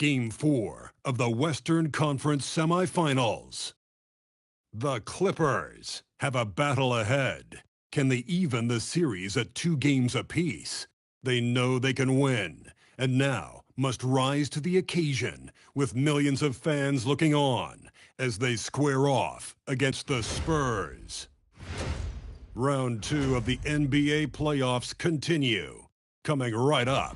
Game 4 of the Western Conference semifinals. The Clippers have a battle ahead. Can they even the series at 2 games apiece? They know they can win, and now must rise to the occasion with millions of fans looking on as they square off against the Spurs. Round 2 of the NBA playoffs continue, coming right up.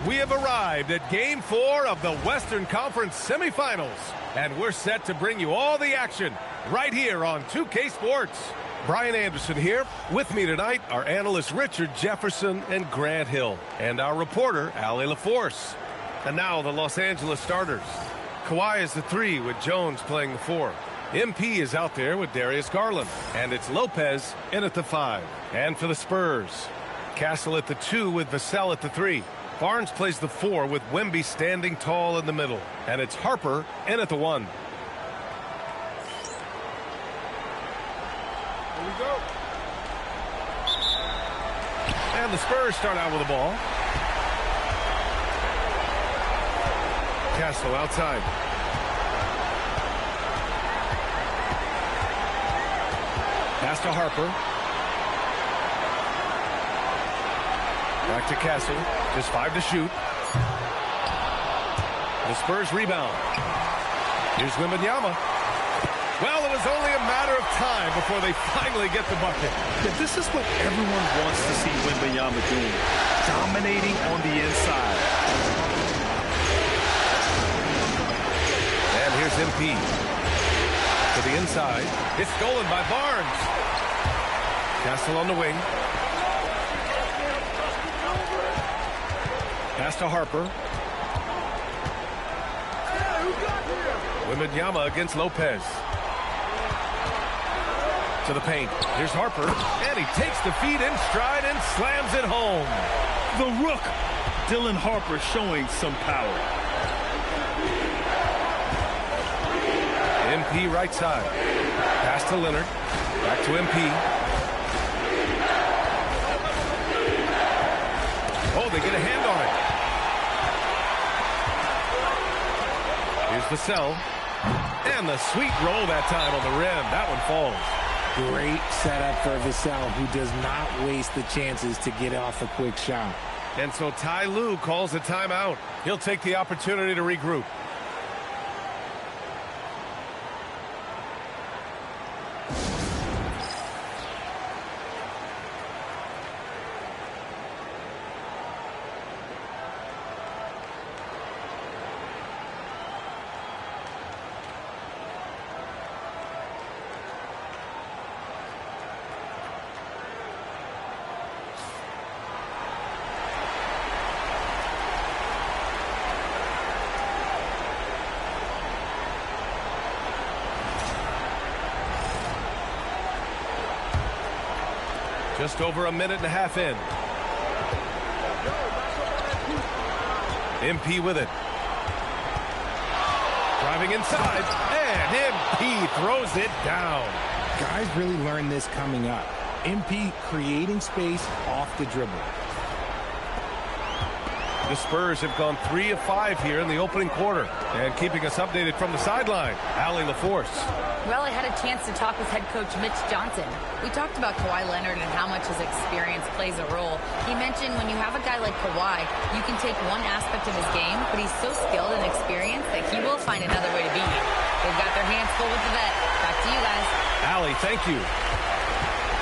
We have arrived at Game 4 of the Western Conference semifinals, and we're set to bring you all the action right here on 2K Sports. Brian Anderson here. With me tonight are analysts Richard Jefferson and Grant Hill, and our reporter, Allie LaForce. And now the Los Angeles starters. Kawhi is the 3 with Jones playing the 4. MP is out there with Darius Garland, and it's Lopez in at the 5. And for the Spurs, Castle at the 2 with Vassell at the 3. Barnes plays the 4 with Wemby standing tall in the middle, and it's Harper in at the 1. Here we go. And the Spurs start out with the ball. Castle outside. Pass to Harper. Back to Castle. Just 5 to shoot. The Spurs rebound. Here's Wembanyama. Well, it was only a matter of time before they finally get the bucket. Yeah, this is what everyone wants to see Wembanyama doing. Dominating on the inside. And here's MP. To the inside. It's stolen by Barnes. Castle on the wing. Pass to Harper. Wembanyama against Lopez. To the paint. Here's Harper. And he takes the feed in stride and slams it home. The Rook. Dylan Harper showing some power. MP right side. Pass to Leonard. Back to MP. Oh, they get a hand on it. Here's Vassell. And the sweet roll that time on the rim. That one falls. Great setup for Vassell, who does not waste the chances to get off a quick shot. And so Ty Lue calls a timeout. He'll take the opportunity to regroup. Just over a minute and a half in. MP with it. Driving inside, and MP throws it down. Guys really learned this coming up. MP creating space off the dribble. The Spurs have gone 3 of 5 here in the opening quarter. And keeping us updated from the sideline, Allie LaForce. Well, I had a chance to talk with head coach Mitch Johnson. We talked about Kawhi Leonard and how much his experience plays a role. He mentioned when you have a guy like Kawhi, you can take one aspect of his game, but he's so skilled and experienced that he will find another way to beat you. They've got their hands full with the vet. Back to you guys. Allie, thank you.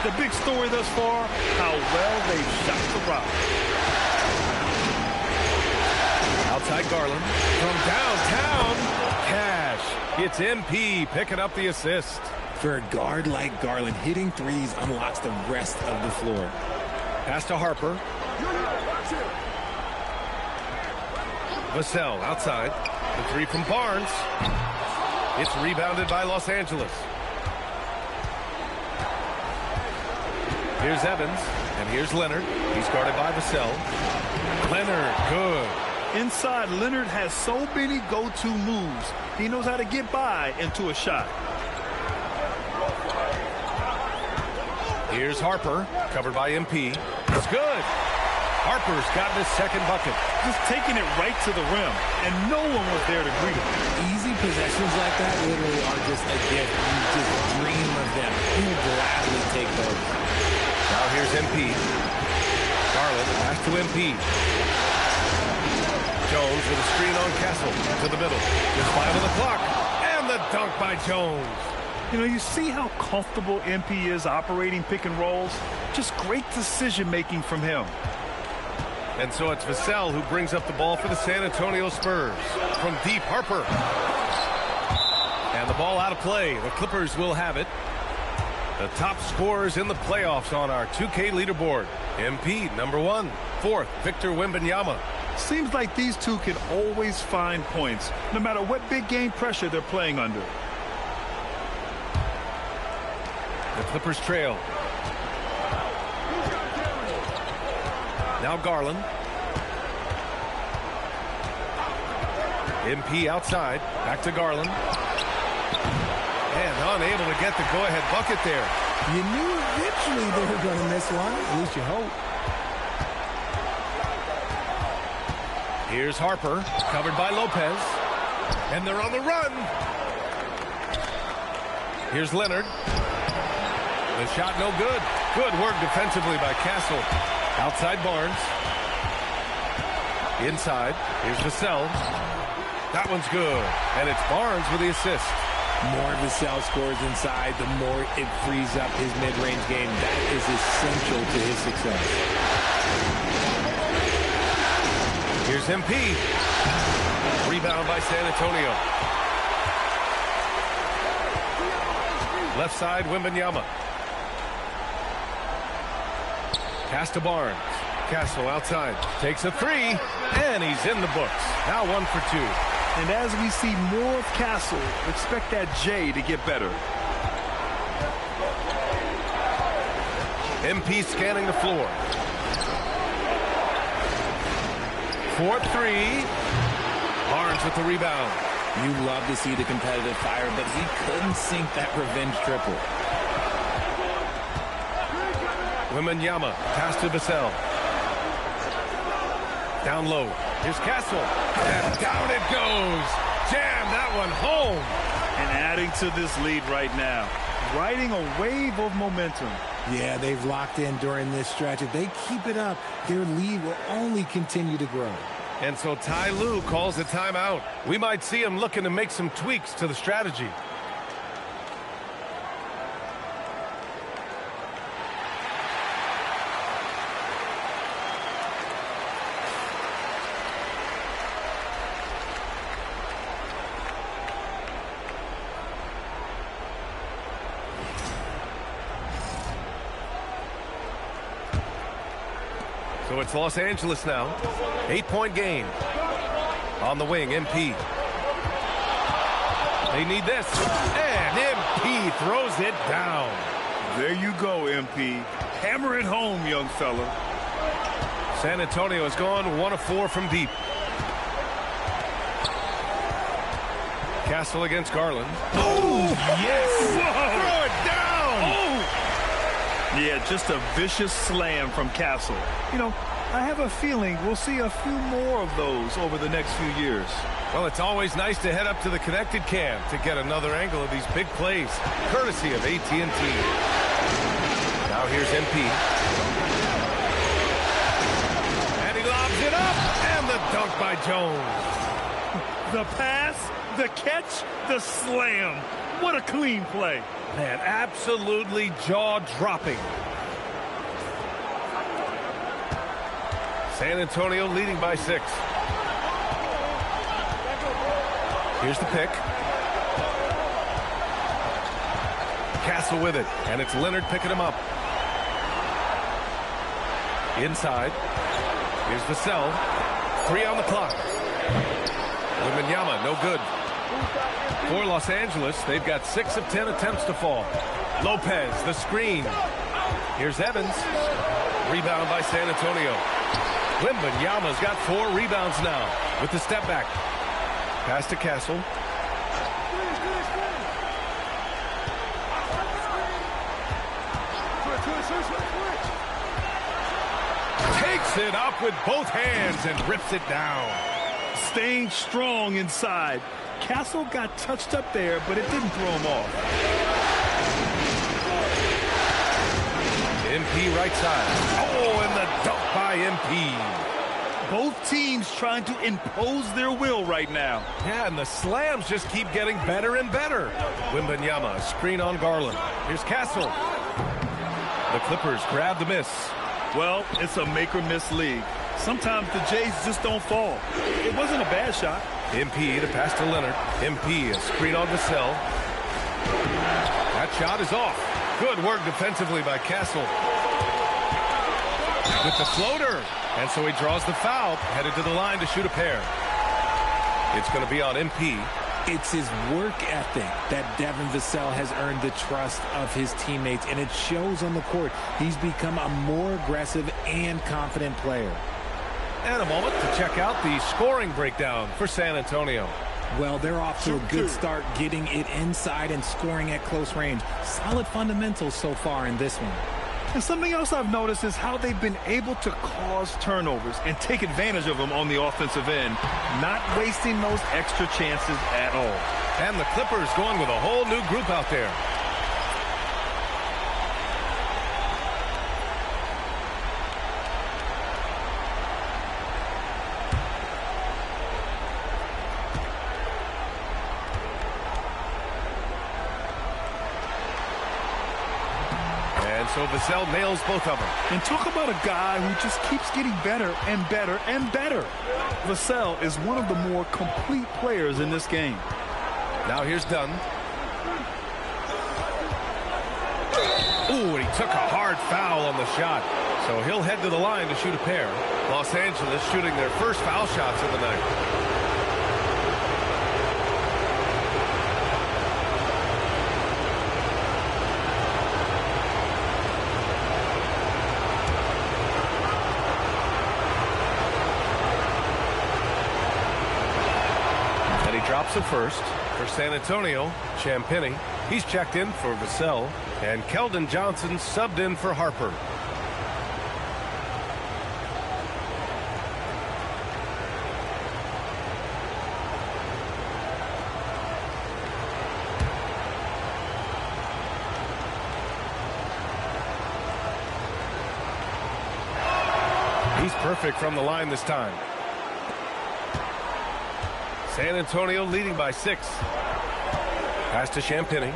The big story thus far, how well they've shot the rock. Outside Garland. From downtown, Cash. It's MP picking up the assist. For a guard like Garland, hitting threes unlocks the rest of the floor. Pass to Harper. Vassell outside. The 3 from Barnes. It's rebounded by Los Angeles. Here's Evans. And here's Leonard. He's guarded by Vassell. Leonard, good. Inside, Leonard has so many go-to moves. He knows how to get by into a shot. Here's Harper, covered by MP. It's good. Harper's gotten his second bucket. Just taking it right to the rim, and no one was there to greet him. Easy possessions like that literally are just a gift. You just dream of them. You gladly take those. Now here's MP. Garland pass to MP. Jones with a screen on Castle to the middle. Just 5 on the clock. And the dunk by Jones. You know, you see how comfortable MP is operating pick and rolls? Just great decision-making from him. And so it's Vassell who brings up the ball for the San Antonio Spurs. From deep, Harper. And the ball out of play. The Clippers will have it. The top scorers in the playoffs on our 2K leaderboard. MP, number 1. 4th, Victor Wembanyama. Seems like these two can always find points, no matter what big game pressure they're playing under. The Clippers trail. Now Garland. MP outside. Back to Garland. And unable to get the go-ahead bucket there. You knew eventually they were going to miss one. At least you hope. Here's Harper. Covered by Lopez. And they're on the run. Here's Leonard. The shot no good. Good work defensively by Castle. Outside Barnes. Inside. Here's Vassell. That one's good. And it's Barnes with the assist. More Vassell scores inside, the more it frees up his mid-range game. That is essential to his success. Here's MP. Rebound by San Antonio. Left side, Wembanyama. Pass to Barnes. Castle outside. Takes a 3. And he's in the books. Now 1 for 2. And as we see more of Castle, expect that J to get better. MP scanning the floor. 4-3. Barnes with the rebound. You love to see the competitive fire, but he couldn't sink that revenge triple. Wembanyama, pass to Vassell. Down low. Here's Castle. And down it goes. Jam that one home. And adding to this lead right now. Riding a wave of momentum. Yeah, they've locked in during this stretch. If they keep it up, their lead will only continue to grow. And so Ty Lue calls a timeout. We might see him looking to make some tweaks to the strategy. So it's Los Angeles now. 8-point game. On the wing, MP. They need this. And MP throws it down. There you go, MP. Hammer it home, young fella. San Antonio has gone 1 of 4 from deep. Castle against Garland. Oh, yes. Whoa. Throw it down. Oh. Yeah, just a vicious slam from Castle. You know, I have a feeling we'll see a few more of those over the next few years. Well, it's always nice to head up to the connected cam to get another angle of these big plays, courtesy of AT&T. Now here's MP. And he lobs it up, and the dunk by Jones. The pass, the catch, the slam. What a clean play. Man, absolutely jaw-dropping. San Antonio leading by 6. Here's the pick. Castle with it, and it's Leonard picking him up. Inside. Here's Vassell. 3 on the clock. Wembanyama, no good. For Los Angeles, they've got 6 of 10 attempts to fall. Lopez, the screen. Here's Evans. Rebound by San Antonio. Wembanyama's got 4 rebounds now with the step back. Pass to Castle. Takes it up with both hands and rips it down. Staying strong inside. Castle got touched up there, but it didn't throw him off. MP right side. Oh, and the dunk by MP. Both teams trying to impose their will right now. Yeah, and the slams just keep getting better and better. Wembanyama, screen on Garland. Here's Castle. The Clippers grab the miss. Well, it's a make-or-miss league. Sometimes the Jays just don't fall. It wasn't a bad shot. MP to pass to Leonard. MP, a screen on Vassell. That shot is off. Good work defensively by Castle. With the floater. And so he draws the foul, headed to the line to shoot a pair. It's going to be on MP. It's his work ethic that Devin Vassell has earned the trust of his teammates, and it shows on the court. He's become a more aggressive and confident player. And a moment to check out the scoring breakdown for San Antonio. Well, they're off to a good start getting it inside and scoring at close range. Solid fundamentals so far in this one. And something else I've noticed is how they've been able to cause turnovers and take advantage of them on the offensive end, not wasting those extra chances at all. And the Clippers going with a whole new group out there. So Vassell nails both of them. And talk about a guy who just keeps getting better and better and better. Vassell is one of the more complete players in this game. Now here's Dunn. Ooh, and he took a hard foul on the shot. So he'll head to the line to shoot a pair. Los Angeles shooting their first foul shots of the night. Drops it first for San Antonio. Champagny. He's checked in for Vassell. And Keldon Johnson subbed in for Harper. He's perfect from the line this time. San Antonio leading by 6. Pass to Champagny.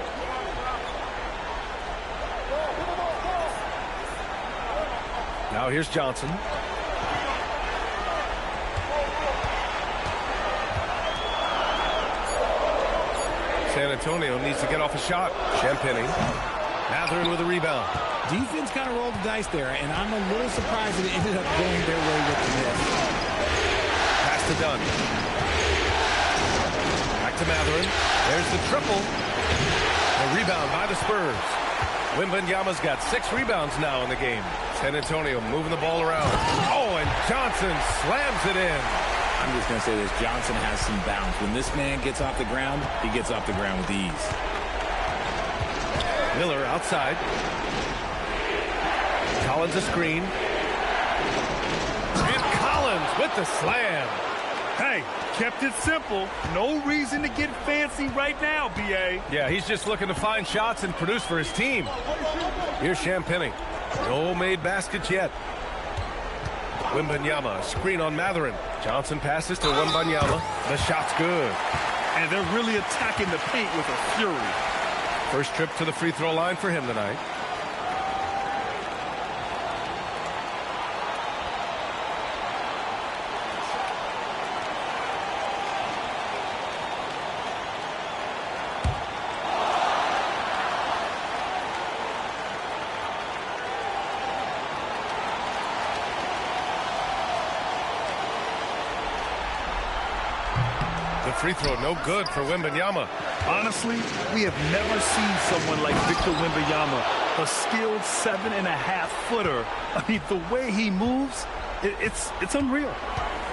Now here's Johnson. San Antonio needs to get off a shot. Champagny. Mathurin with a rebound. Defense kind of rolled the dice there, and I'm a little surprised that it ended up going their way with the miss. Pass to Dunn. To Mathurin. There's the triple. A rebound by the Spurs. Wembanyama's got 6 rebounds now in the game. San Antonio moving the ball around. Oh, and Johnson slams it in. I'm just going to say this. Johnson has some bounce. When this man gets off the ground, he gets off the ground with ease. Miller outside. Collins a screen. And Collins with the slam. Hey, kept it simple. No reason to get fancy right now, B.A. Yeah, he's just looking to find shots and produce for his team. Here's Champagny. No made baskets yet. Wembanyama, screen on Mathurin. Johnson passes to Wembanyama. The shot's good. And they're really attacking the paint with a fury. First trip to the free throw line for him tonight. Free throw no good for Wembanyama. Honestly, we have never seen someone like Victor Wembanyama, a skilled 7.5-footer. I mean, the way he moves, it's unreal.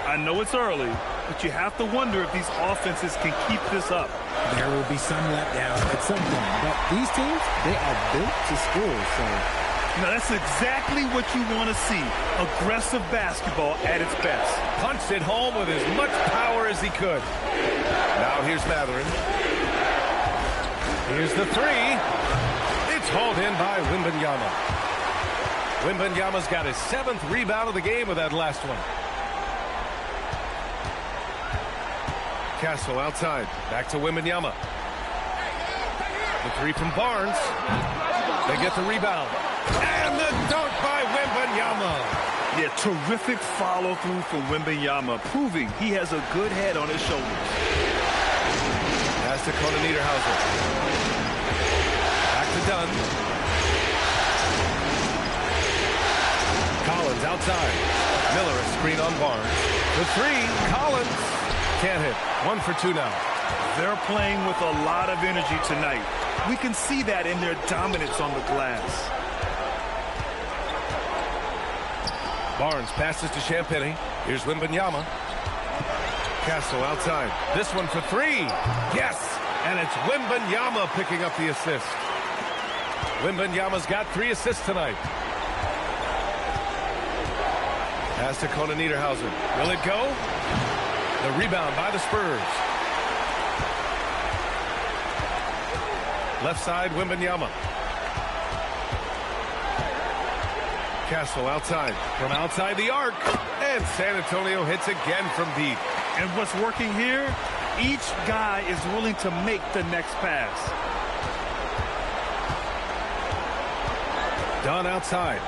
I know it's early, but you have to wonder if these offenses can keep this up. There will be some letdown at some point, but these teams, they are built to score, so That's exactly what you want to see. Aggressive basketball at its best. Punched it home with as much power as he could. Now here's Matherin. Here's the three. It's hauled in by Wembanyama. Wembanyama's got his 7th rebound of the game with that last one. Castle outside. Back to Wembanyama. The three from Barnes. They get the rebound. And the dunk by Wembanyama. Yeah, terrific follow-through from Wembanyama, proving he has a good head on his shoulders. Pass to Conan Niederhauser. Back to Dunn. Collins outside. Miller a screen on Barnes. The three, Collins. Can't hit. 1 for 2 now. They're playing with a lot of energy tonight. We can see that in their dominance on the glass. Barnes passes to Champagny. Here's Wembanyama. Castle outside. This one for 3. Yes! And it's Wembanyama picking up the assist. Wembanyama's got 3 assists tonight. Pass to Conan Niederhauser. Will it go? The rebound by the Spurs. Left side, Wembanyama. Castle outside. From outside the arc. And San Antonio hits again from deep. And what's working here? Each guy is willing to make the next pass. Dunn outside.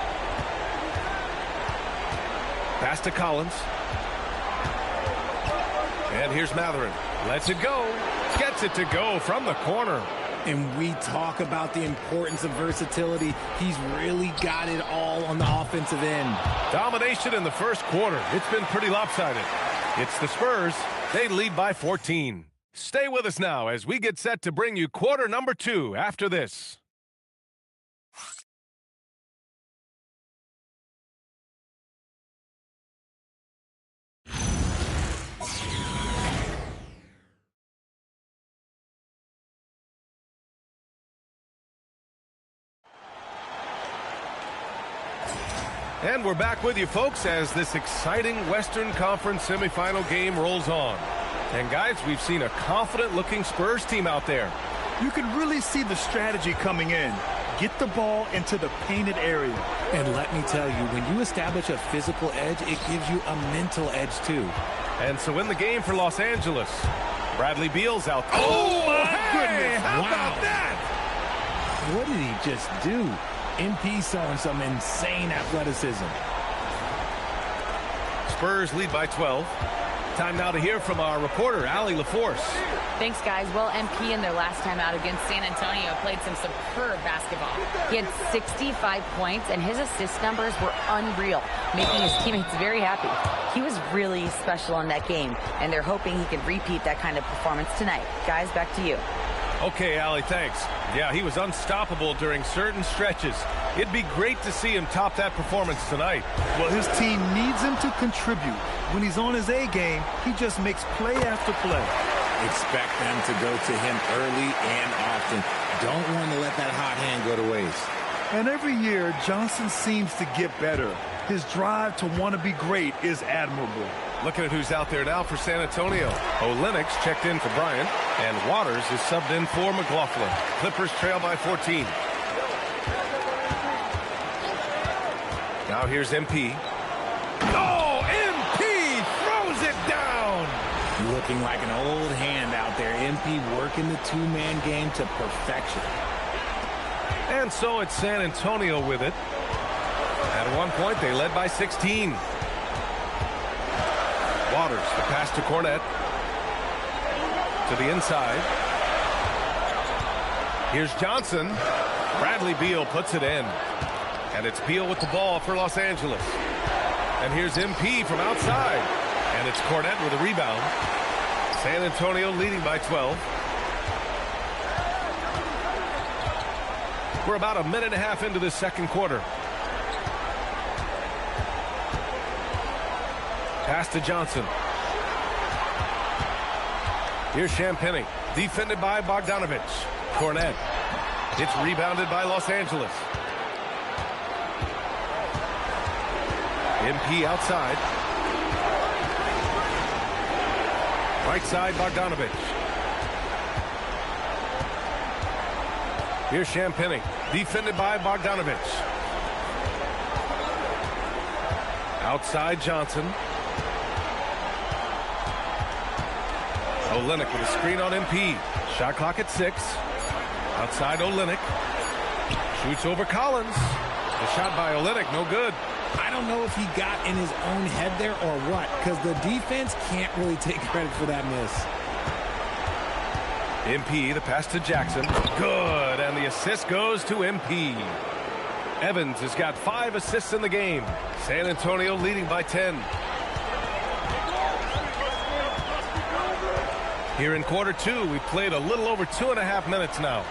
Pass to Collins. And here's Matherin. Lets it go. Gets it to go from the corner. And we talk about the importance of versatility. He's really got it all on the offensive end. Domination in the first quarter. It's been pretty lopsided. It's the Spurs. They lead by 14. Stay with us now as we get set to bring you quarter number 2 after this. And we're back with you, folks, as this exciting Western Conference semifinal game rolls on. And, guys, we've seen a confident-looking Spurs team out there. You can really see the strategy coming in. Get the ball into the painted area. And let me tell you, when you establish a physical edge, it gives you a mental edge, too. And so in the game for Los Angeles, Bradley Beal's out. Oh, my goodness. How about that? What did he just do? MP showing some insane athleticism. Spurs lead by 12. Time now to hear from our reporter, Allie LaForce. Thanks, guys. Well, MP in their last time out against San Antonio played some superb basketball. He had 65 points, and his assist numbers were unreal, making his teammates very happy. He was really special in that game, and they're hoping he can repeat that kind of performance tonight. Guys, back to you. Okay, Allie, thanks. Yeah, he was unstoppable during certain stretches. It'd be great to see him top that performance tonight. Well, his team needs him to contribute. When he's on his A game, he just makes play after play. Expect them to go to him early and often. Don't want to let that hot hand go to waste. And every year, Johnson seems to get better. His drive to want to be great is admirable. Looking at who's out there now for San Antonio. Olenix checked in for Bryant, and Waters is subbed in for McLaughlin. Clippers trail by 14. Now here's MP. Oh, MP throws it down! Looking like an old hand out there. MP working the two-man game to perfection. And so it's San Antonio with it. At one point, they led by 16. Waters, the pass to Cornette. To the inside. Here's Johnson. Bradley Beal puts it in. And it's Beal with the ball for Los Angeles. And here's MP from outside. And it's Cornette with a rebound. San Antonio leading by 12. We're about a minute and a half into this second quarter. Pass to Johnson. Here's Champagny. Defended by Bogdanovich. Cornette. It's rebounded by Los Angeles. MP outside. Right side, Bogdanovich. Here's Champagny, defended by Bogdanovich. Outside, Johnson. Olynyk with a screen on MP. Shot clock at 6. Outside, Olynyk. Shoots over Collins. The shot by Olynyk, no good. I don't know if he got in his own head there or what, because the defense can't really take credit for that miss. MP, the pass to Jackson. Good, and the assist goes to MP. Evans has got 5 assists in the game. San Antonio leading by 10. Here in quarter 2, we've played a little over 2.5 minutes now.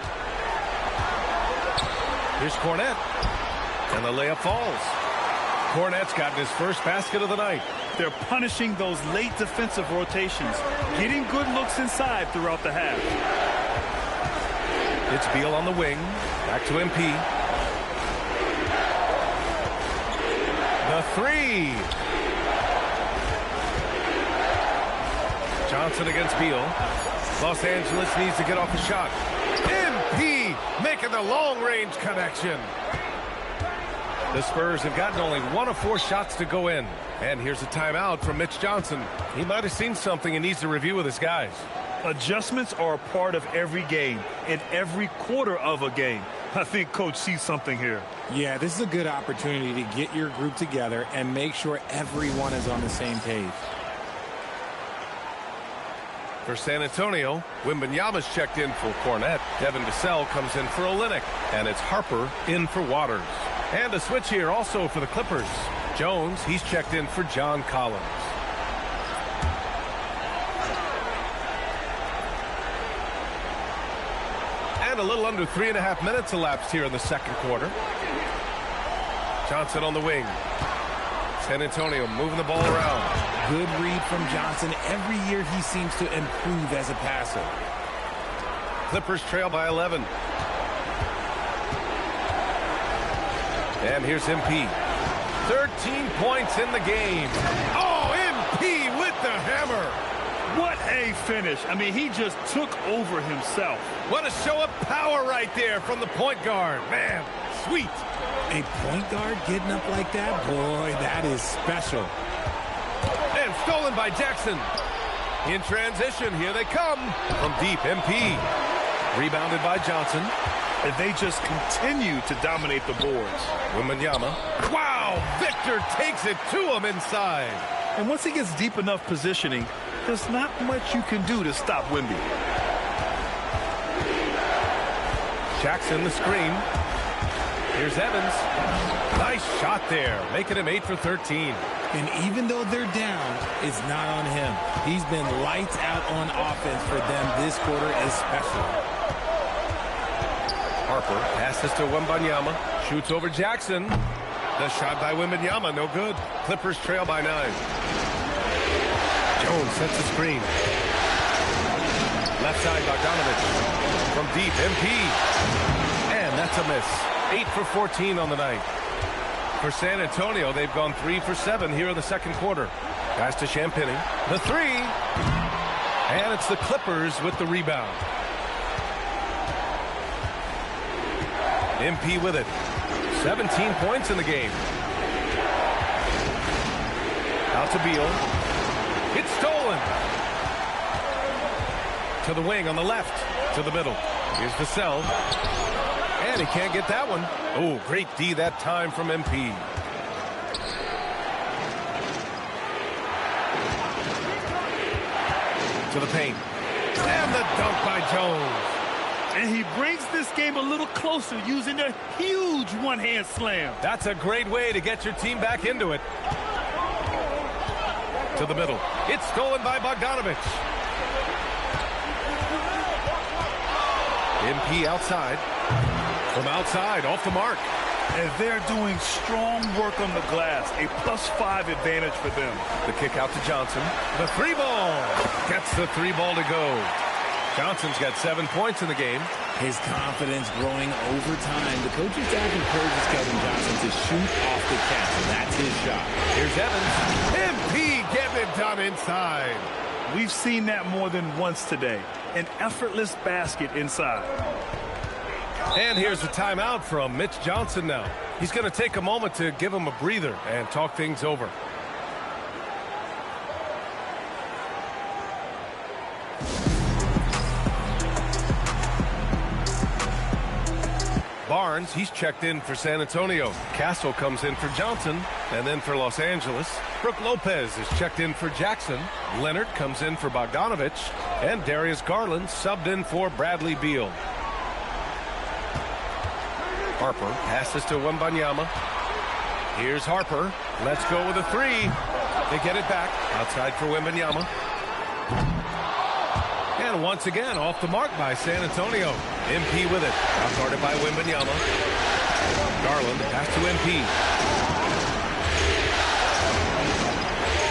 Here's Cornette, and the layup falls. Cornette's gotten his first basket of the night. They're punishing those late defensive rotations, getting good looks inside throughout the half. It's Beal on the wing. Back to MP. The 3. Johnson against Beal. Los Angeles needs to get off a shot. MP making the long-range connection. The Spurs have gotten only 1 of 4 shots to go in. And here's a timeout from Mitch Johnson. He might have seen something and needs to review with his guys. Adjustments are a part of every game, in every quarter of a game. I think Coach sees something here. Yeah, this is a good opportunity to get your group together and make sure everyone is on the same page. For San Antonio, Wembanyama's checked in for Cornette. Devin Vassell comes in for Olynyk. And it's Harper in for Waters. And a switch here also for the Clippers. Jones, he's checked in for John Collins. And a little under 3.5 minutes elapsed here in the second quarter. Johnson on the wing. San Antonio moving the ball around. Good read from Johnson. Every year he seems to improve as a passer. Clippers trail by 11. And here's MP. 13 points in the game. Oh, MP with the hammer. What a finish. I mean, he just took over himself. What a show of power right there from the point guard. Man, sweet. A point guard getting up like that? Boy, that is special. And stolen by Jackson. In transition, here they come. From deep, MP. Rebounded by Johnson. And they just continue to dominate the boards. Wembanyama. Wow, Victor takes it to him inside. And once he gets deep enough positioning, there's not much you can do to stop Wemby. Jackson the screen. Here's Evans. Nice shot there, making him 8 for 13. And even though they're down, it's not on him. He's been lights out on offense for them this quarter especially. Harper passes to Wembanyama. Shoots over Jackson. The shot by Wembanyama, no good. Clippers trail by 9. Jones sets the screen. Left side, Bogdanovich. From deep, MP. And that's a miss. 8 for 14 on the night. For San Antonio, they've gone 3 for 7 here in the second quarter. Pass to Champagny. The 3. And it's the Clippers with the rebound. MP with it. 17 points in the game. Out to Beal. It's stolen. To the wing on the left. To the middle. Here's Vassell. And he can't get that one. Oh, great D that time from MP. To the paint. And the dunk by Jones. And he brings this game a little closer using a huge one-hand slam. That's a great way to get your team back into it. To the middle. It's stolen by Bogdanovich. MP outside. From outside, off the mark. And they're doing strong work on the glass. A +5 advantage for them. The kick out to Johnson. The 3 ball. Gets the 3 ball to go. Johnson's got 7 points in the game. His confidence growing over time. The coaching staff encourages Kevin Johnson to shoot off to Castle. That's his shot. Here's Evans. MP getting it done inside. We've seen that more than once today. An effortless basket inside. And here's a timeout from Mitch Johnson now. He's going to take a moment to give him a breather and talk things over. Barnes, he's checked in for San Antonio. Castle comes in for Johnson, and then for Los Angeles. Brook Lopez is checked in for Jackson. Leonard comes in for Bogdanovich, and Darius Garland subbed in for Bradley Beal. Harper passes to Wembanyama. Here's Harper. Let's go with a three. They get it back. Outside for Wembanyama. And once again, off the mark by San Antonio. MP with it. Outguarded by Wembanyama. Garland pass to MP.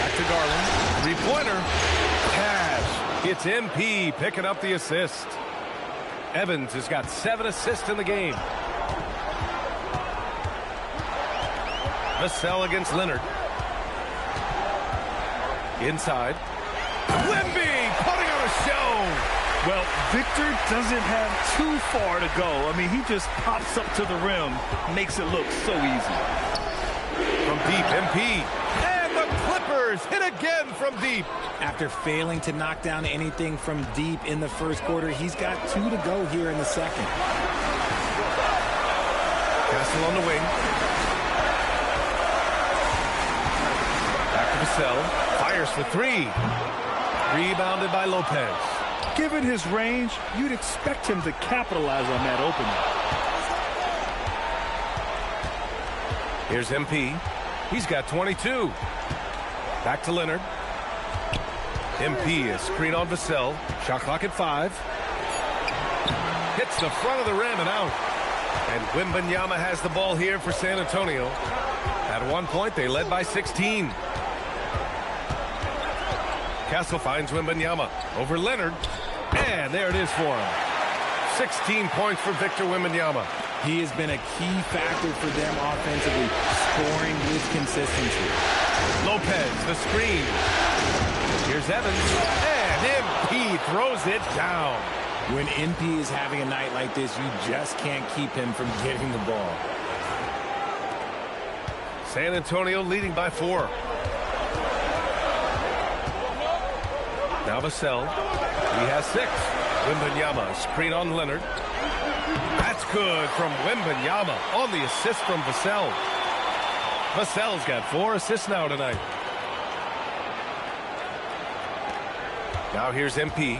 Back to Garland. Three-pointer. Cash. It's MP picking up the assist. Evans has got 7 assists in the game. Vassell against Leonard. Inside. Wemby putting on a show. Well, Victor doesn't have too far to go. I mean, he just pops up to the rim, makes it look so easy. From deep, MP. And the Clippers hit again from deep. After failing to knock down anything from deep in the first quarter, he's got 2 to go here in the second. Castle on the wing. Back to Vassell. Fires for 3. Rebounded by Lopez. Given his range, you'd expect him to capitalize on that opening. Here's MP. He's got 22. Back to Leonard. MP, a screen on Vassell. Shot clock at 5. Hits the front of the rim and out. And Wembanyama has the ball here for San Antonio. At one point, they led by 16. Castle finds Wembanyama over Leonard. And there it is for him. 16 points for Victor Wembanyama. He has been a key factor for them offensively, scoring with consistency. Lopez, the screen. Here's Evans. And MP throws it down. When MP is having a night like this, you just can't keep him from getting the ball. San Antonio leading by 4. Now Vassell. He has 6. Wembanyama, screen on Leonard. That's good from Wembanyama on the assist from Vassell. Vassell's got 4 assists now tonight. Now here's MP.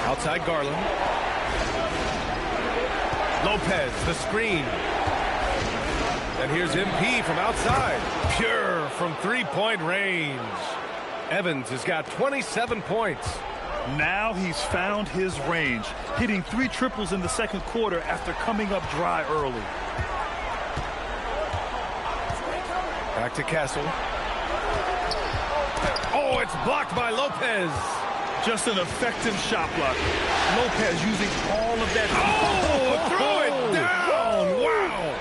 Outside Garland. Lopez, the screen. And here's MP from outside. Pure from three-point range. Evans has got 27 points. Now he's found his range, hitting 3 triples in the second quarter after coming up dry early. Back to Castle. Oh, it's blocked by Lopez. Just an effective shot block. Lopez using all of that. Oh, throw it down. Wow.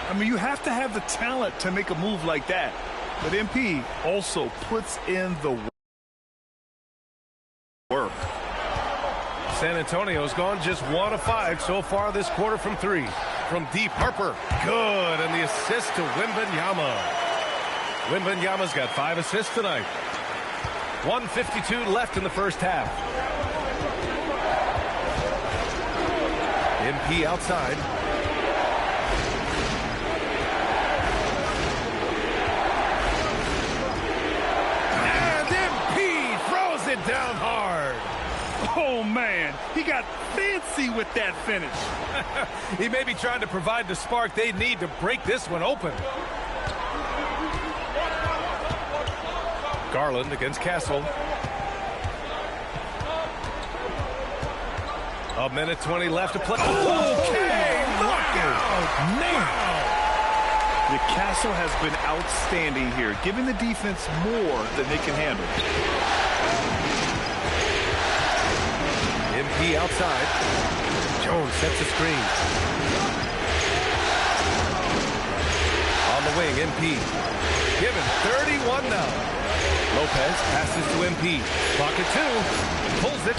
I mean, you have to have the talent to make a move like that. But MP also puts in the work. San Antonio's gone just 1 of 5 so far this quarter from 3. From deep, Harper. Good. And the assist to Wembanyama. Wembanyama's got 5 assists tonight. 1:52 left in the first half. MP outside. And MP throws it down hard. Oh, man. He got fancy with that finish. He may be trying to provide the spark they need to break this one open. Garland against Castle. 1:20 left to play. Okay, knockout. Man. The Castle has been outstanding here, giving the defense more than they can handle. MP outside. Jones sets a screen. On the wing, MP. Given 31 now. Lopez passes to MP. Pocket 2. Pulls it.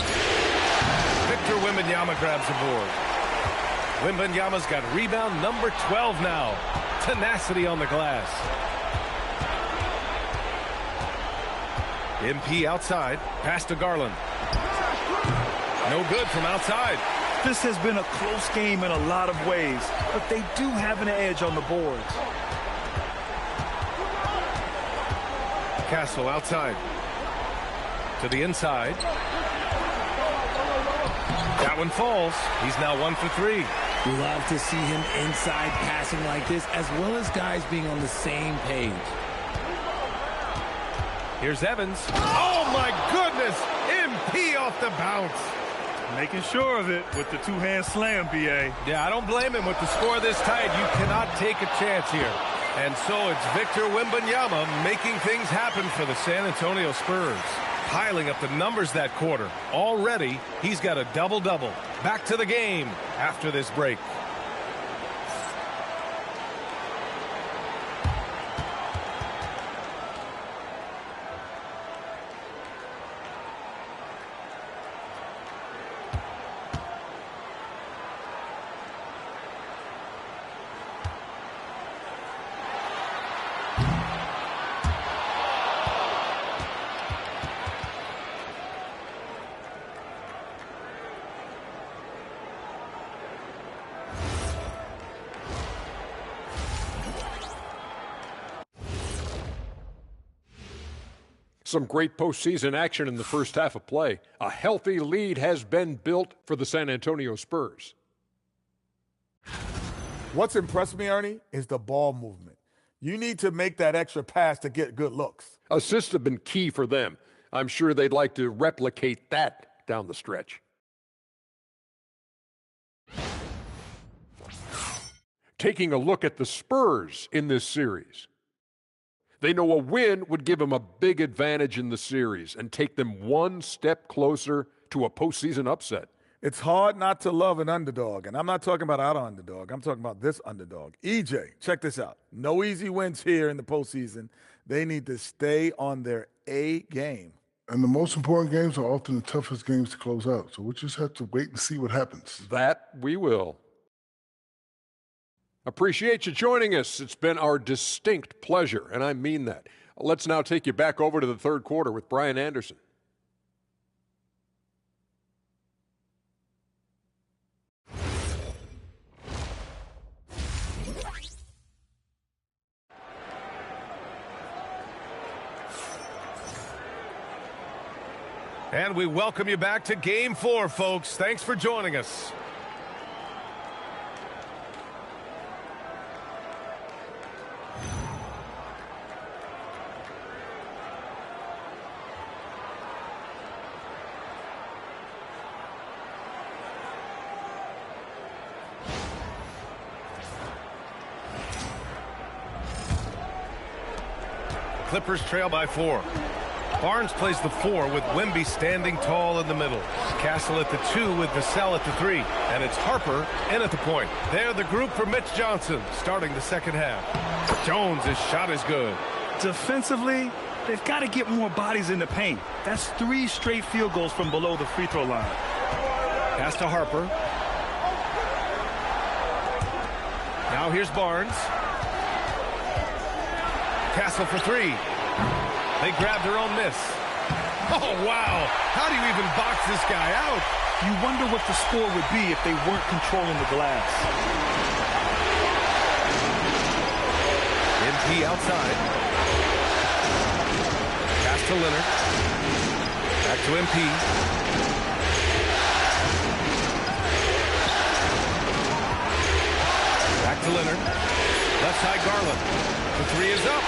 Victor Wembanyama grabs the board. Wembanyama's got rebound number 12 now. Tenacity on the glass. MP outside. Pass to Garland. No good from outside. This has been a close game in a lot of ways, but they do have an edge on the boards. Castle outside. To the inside. That one falls. He's now 1 for 3. Love to see him inside passing like this, as well as guys being on the same page. Here's Evans. Oh, my goodness! MP off the bounce. Making sure of it with the two-hand slam, B.A. Yeah, I don't blame him with the score this tight. You cannot take a chance here. And so it's Victor Wembanyama making things happen for the San Antonio Spurs. Piling up the numbers that quarter. Already, he's got a double-double. Back to the game after this break. Some great postseason action in the first half of play. A healthy lead has been built for the San Antonio Spurs. What's impressed me, Ernie, is the ball movement. You need to make that extra pass to get good looks. Assists have been key for them. I'm sure they'd like to replicate that down the stretch. Taking a look at the Spurs in this series. They know a win would give them a big advantage in the series and take them one step closer to a postseason upset. It's hard not to love an underdog, and I'm not talking about our underdog. I'm talking about this underdog. EJ, check this out. No easy wins here in the postseason. They need to stay on their A game. And the most important games are often the toughest games to close out, so we just have to wait and see what happens. That we will. Appreciate you joining us. It's been our distinct pleasure, and I mean that. Let's now take you back over to the third quarter with Brian Anderson. And we welcome you back to Game 4, folks. Thanks for joining us. Clippers trail by 4. Barnes plays the 4 with Wemby standing tall in the middle. Castle at the 2 with Vassell at the 3. And it's Harper in at the point. They're the group for Mitch Johnson starting the second half. Jones' shot is good. Defensively, they've got to get more bodies in the paint. That's 3 straight field goals from below the free throw line. Pass to Harper. Now here's Barnes. Castle for 3. They grabbed their own miss. Oh, wow. How do you even box this guy out? You wonder what the score would be if they weren't controlling the glass. MP outside. Pass to Leonard. Back to MP. Back to Leonard. Left side Garland. The 3 is up.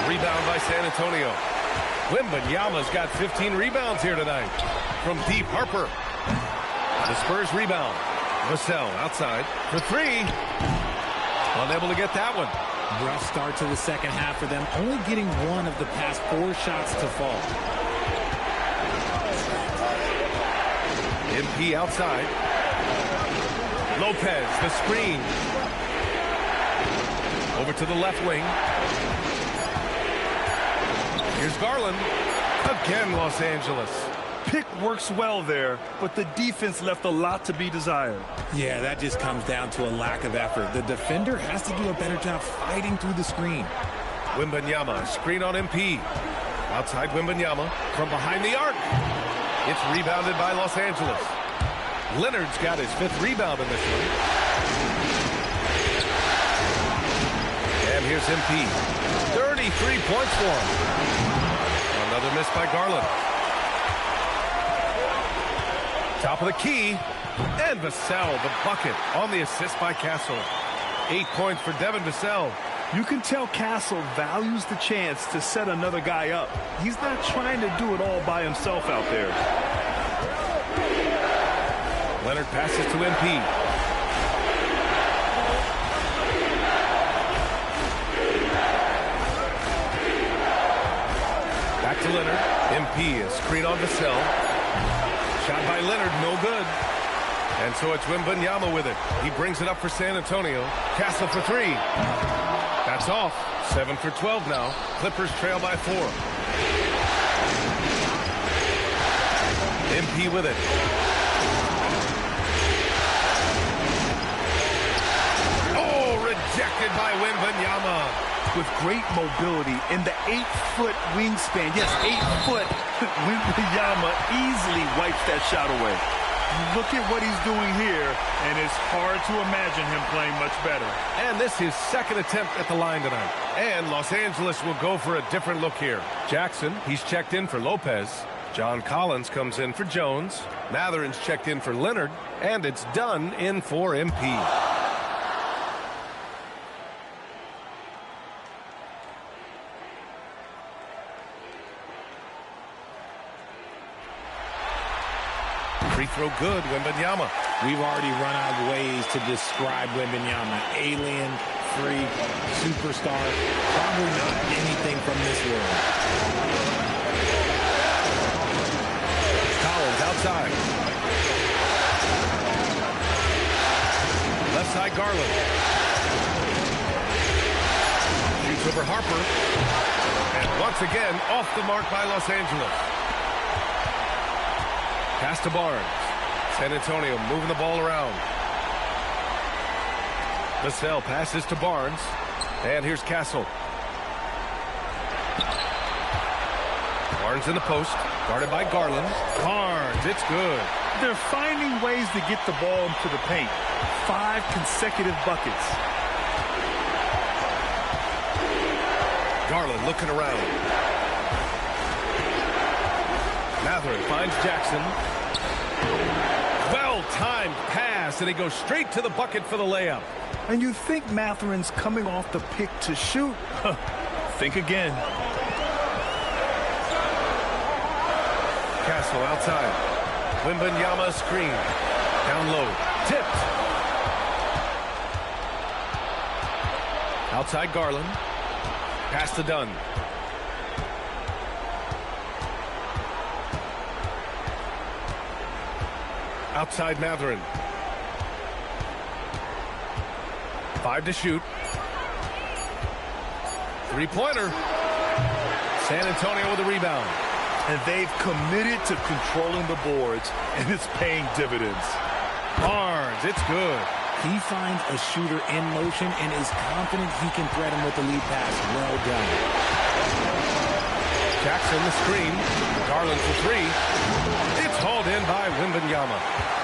Rebound by San Antonio. Wembanyama's got 15 rebounds here tonight. From deep, Harper. The Spurs rebound. Vassell outside for 3. Unable to get that one. Rough start to the second half for them, only getting one of the past 4 shots to fall. MP outside. Lopez, the screen. Over to the left wing. Here's Garland. Again, Los Angeles. Pick works well there, but the defense left a lot to be desired. Yeah, that just comes down to a lack of effort. The defender has to do a better job fighting through the screen. Wembanyama, screen on MP. Outside Wembanyama from behind the arc. It's rebounded by Los Angeles. Leonard's got his 5th rebound in this one. And here's MP. 33 points for him. Another miss by Garland. Top of the key. And Vassell, the bucket, on the assist by Castle. 8 points for Devin Vassell. You can tell Castle values the chance to set another guy up. He's not trying to do it all by himself out there. Leonard passes to MP. Back to Leonard. MP is screen on Vassell. Shot by Leonard, no good. And so it's Wembanyama with it. He brings it up for San Antonio. Castle for 3. That's off. 7 for 12 now. Clippers trail by 4. MP with it. Oh, rejected by Wembanyama. With great mobility in the 8-foot wingspan. Yes, 8 foot. Wembanyama easily wipes that shot away. Look at what he's doing here, and it's hard to imagine him playing much better. And this is his 2nd attempt at the line tonight. And Los Angeles will go for a different look here. Jackson, he's checked in for Lopez. John Collins comes in for Jones. Matherin's checked in for Leonard. And it's done in for MP. Free throw good, Wembanyama. We've already run out of ways to describe Wembanyama. Alien, freak, superstar. Probably not anything from this world. Collins outside. Left side Garland. Shoots over Harper. And once again, off the mark by Los Angeles. Pass to Barnes. San Antonio moving the ball around. Vassell passes to Barnes. And here's Castle. Barnes in the post. Guarded by Garland. Barnes, it's good. They're finding ways to get the ball into the paint. 5 consecutive buckets. Garland looking around. Matherin finds Jackson. Well-timed pass, and he goes straight to the bucket for the layup. And you think Matherin's coming off the pick to shoot? Think again. Castle outside. Wembanyama screen. Down low. Tipped. Outside Garland. Pass to Dunn. Outside Matherin. 5 to shoot. 3-pointer. San Antonio with a rebound. And they've committed to controlling the boards, and it's paying dividends. Barnes, it's good. He finds a shooter in motion and is confident he can thread him with the lead pass. Well done. Jackson the screen. Garland for 3. It's hauled in by Wembanyama.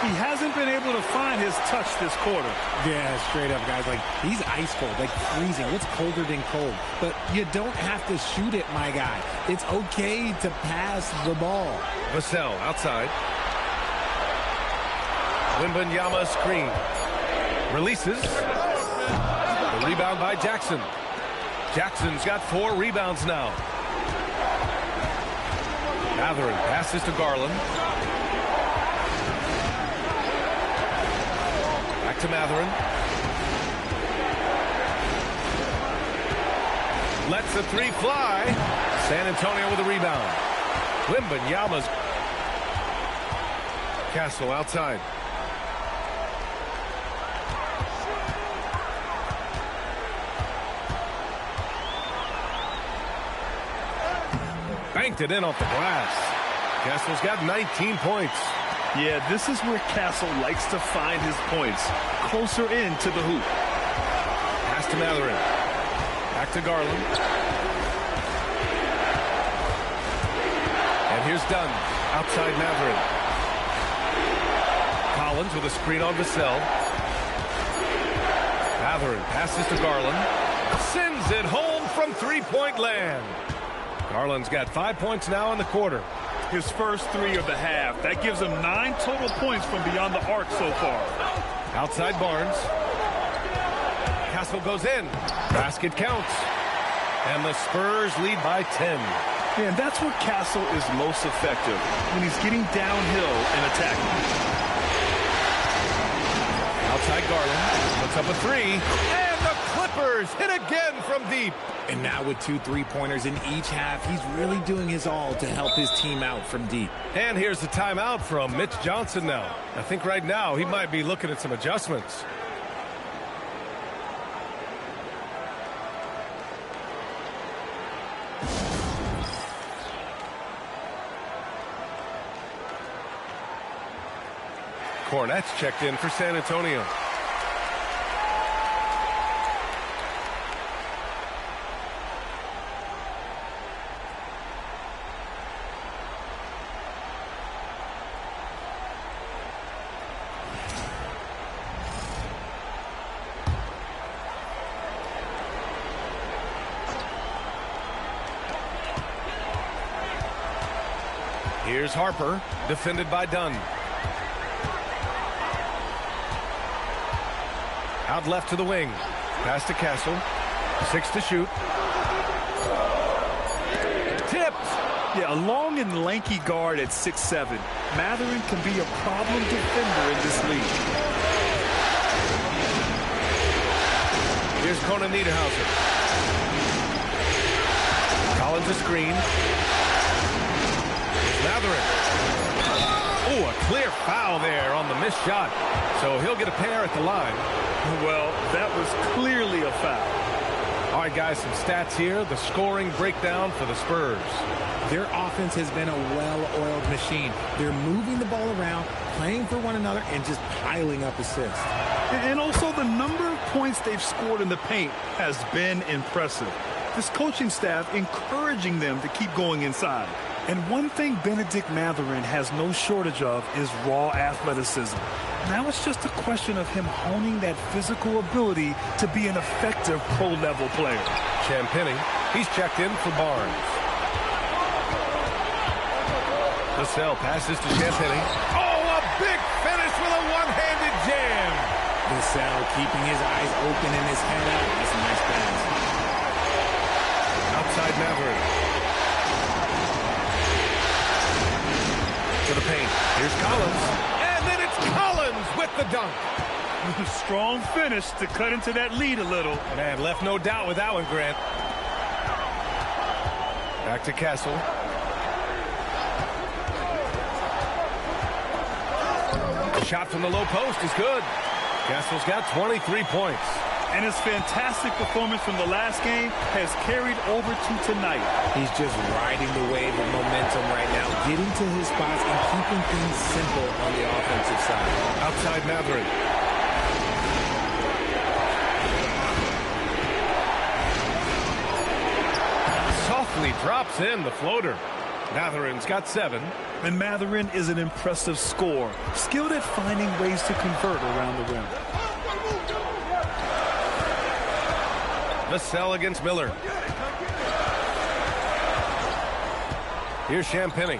He hasn't been able to find his touch this quarter. Yeah, straight up, guys. Like, he's ice cold, like freezing. What's colder than cold? But you don't have to shoot it, my guy. It's okay to pass the ball. Vassell outside. Wembanyama screen. Releases. The rebound by Jackson. Jackson's got 4 rebounds now. Matherin passes to Garland. Back to Matherin. Lets the 3 fly. San Antonio with a rebound. Wembanyama's. Castle outside. Banked it in off the glass. Castle's got 19 points. Yeah, this is where Castle likes to find his points. Closer in to the hoop. Pass to Matherin. Back to Garland. And here's Dunn. Outside Matherin. Collins with a screen on Vassell. Matherin passes to Garland. Sends it home from three-point land. Garland's got 5 points now in the quarter. His first 3 of the half. That gives him 9 total points from beyond the arc so far. Outside Barnes. Castle goes in. Basket counts. And the Spurs lead by 10. Yeah, and that's where Castle is most effective, when he's getting downhill and attacking. Outside Garland. Puts up a 3. And the Clippers hit again from deep. And now with 2 3-pointers in each half, he's really doing his all to help his team out from deep. And here's the timeout from Mitch Johnson now. I think right now he might be looking at some adjustments. Cornette's checked in for San Antonio. Here's Harper, defended by Dunn. Out left to the wing. Pass to Castle. 6 to shoot. Tipped. Yeah, a long and lanky guard at 6'7". Matherin can be a problem defender in this league. Here's Conan Niederhauser. Collins a screen. Matherin. Oh, a clear foul there on the missed shot. So he'll get a pair at the line. Well, that was clearly a foul. All right, guys, some stats here. The scoring breakdown for the Spurs. Their offense has been a well-oiled machine. They're moving the ball around, playing for one another, and just piling up assists. And also the number of points they've scored in the paint has been impressive. This coaching staff encouraging them to keep going inside. And one thing Benedict Matherin has no shortage of is raw athleticism. Now it's just a question of him honing that physical ability to be an effective pro-level player. Champagny, he's checked in for Barnes. Vassell passes to Champagny. Oh, a big finish with a one-handed jam. Vassell keeping his eyes open and his head out. That's a nice pass. Outside Matherin. To the paint. Here's Collins. And then it's Collins with the dunk. Strong finish to cut into that lead a little. Man, left no doubt with that one, Grant. Back to Castle. The shot from the low post is good. Castle's got 23 points. And his fantastic performance from the last game has carried over to tonight. He's just riding the wave of momentum right now, getting to his spots and keeping things simple on the offensive side. Outside Matherin. Softly drops in the floater. Matherin's got 7. And Matherin is an impressive scorer, skilled at finding ways to convert around the rim. Vassell against Miller. Here's Champagny.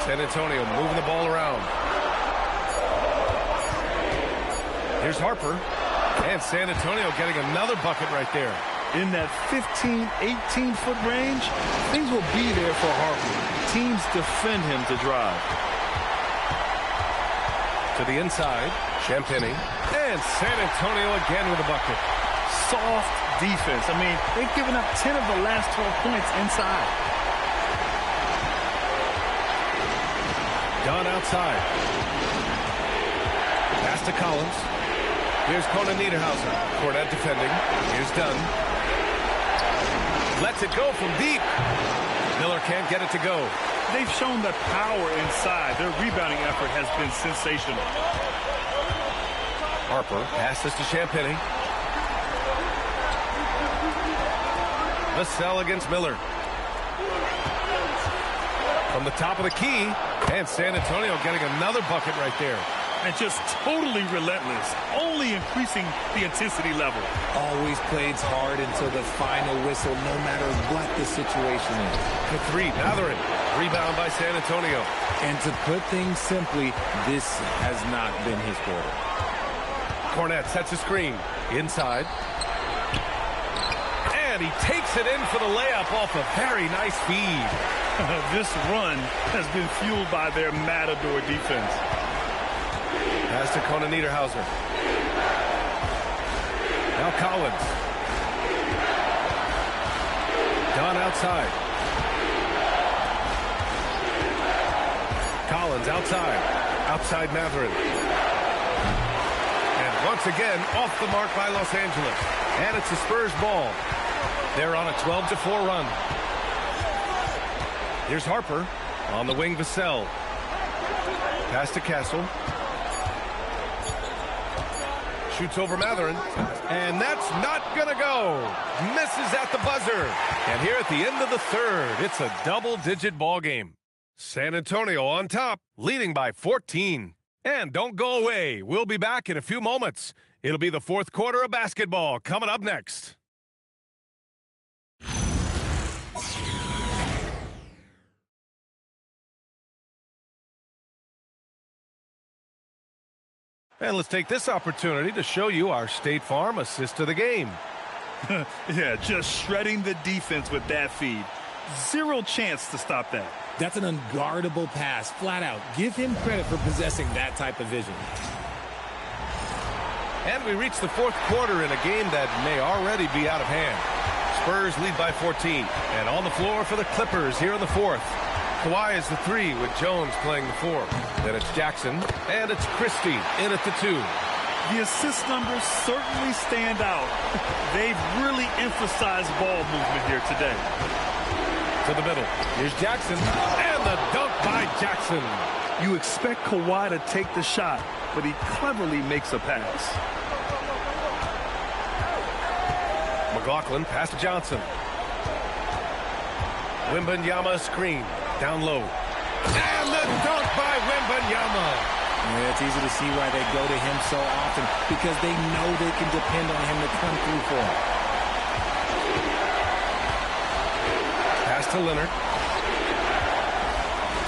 San Antonio moving the ball around. Here's Harper. And San Antonio getting another bucket right there. In that 15, 18-foot range, things will be there for Harper. Teams defend him to drive. To the inside, Champagny. And San Antonio again with a bucket. Soft defense. I mean, they've given up 10 of the last 12 points inside. Dunn outside. Pass to Collins. Here's Conan Niederhauser. Cornette defending. Here's Dunn. Lets it go from deep. Miller can't get it to go. They've shown the power inside. Their rebounding effort has been sensational. Harper passes to Champagnie. Vassell against Miller. From the top of the key, and San Antonio getting another bucket right there. And just totally relentless, only increasing the intensity level. Always plays hard until the final whistle, no matter what the situation is. The three, Mathurin. Rebound by San Antonio. And to put things simply, this has not been his quarter. Cornette sets a screen. Inside. And he takes it in for the layup off a very nice feed. This run has been fueled by their Matador defense. Pass to Conan Niederhauser. Now Collins. Gone outside. Collins outside. Outside Mathurin. And once again, off the mark by Los Angeles. And it's the Spurs ball. They're on a 12-4 run. Here's Harper. On the wing, Vassell. Pass to Castle. Shoots over Mathurin. And that's not going to go. Misses at the buzzer. And here at the end of the third, it's a double-digit ball game. San Antonio on top, leading by 14. And don't go away. We'll be back in a few moments. It'll be the fourth quarter of basketball coming up next. And let's take this opportunity to show you our State Farm assist to the game. Yeah, just shredding the defense with that feed. Zero chance to stop that. That's an unguardable pass, flat out. Give him credit for possessing that type of vision. And we reach the fourth quarter in a game that may already be out of hand. Spurs lead by 14. And on the floor for the Clippers here in the fourth. Kawhi is the three with Jones playing the four. Then it's Jackson, and it's Christie in at the two. The assist numbers certainly stand out. They've really emphasized ball movement here today. To the middle. Here's Jackson, and the dunk by Jackson. You expect Kawhi to take the shot, but he cleverly makes a pass. McLaughlin pass to Johnson. Wembanyama screen. Down low. And the dunk by Wembanyama. Yeah, it's easy to see why they go to him so often, because they know they can depend on him to come through for them. Pass to Leonard.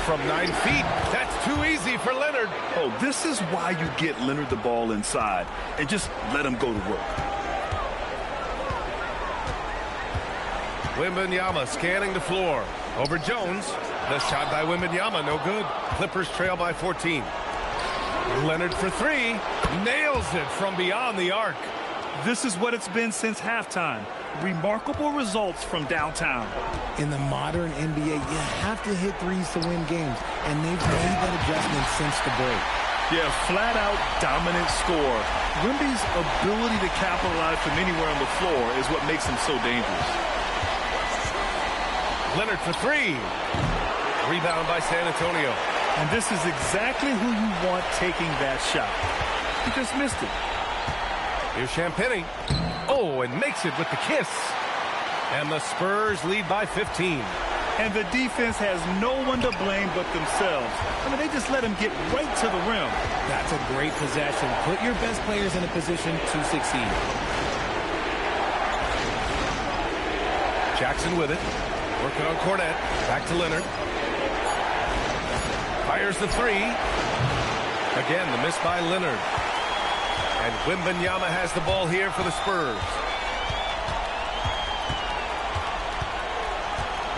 From 9 feet. That's too easy for Leonard. Oh, this is why you get Leonard the ball inside and just let him go to work. Wembanyama scanning the floor. Over Jones. The shot by Wembanyama, no good. Clippers trail by 14. Leonard for three. Nails it from beyond the arc. This is what it's been since halftime. Remarkable results from downtown. In the modern NBA, you have to hit threes to win games, and they've made that adjustment since the break. Yeah, flat-out dominant score. Wemby's ability to capitalize from anywhere on the floor is what makes him so dangerous. Leonard for three. Rebound by San Antonio. And this is exactly who you want taking that shot. He just missed it. Here's Champagnie. Oh, and makes it with the kiss. And the Spurs lead by 15. And the defense has no one to blame but themselves. I mean, they just let him get right to the rim. That's a great possession. Put your best players in a position to succeed. Jackson with it. Working on Cornette. Back to Leonard. Fires the three. Again, the miss by Leonard. And Wembanyama has the ball here for the Spurs.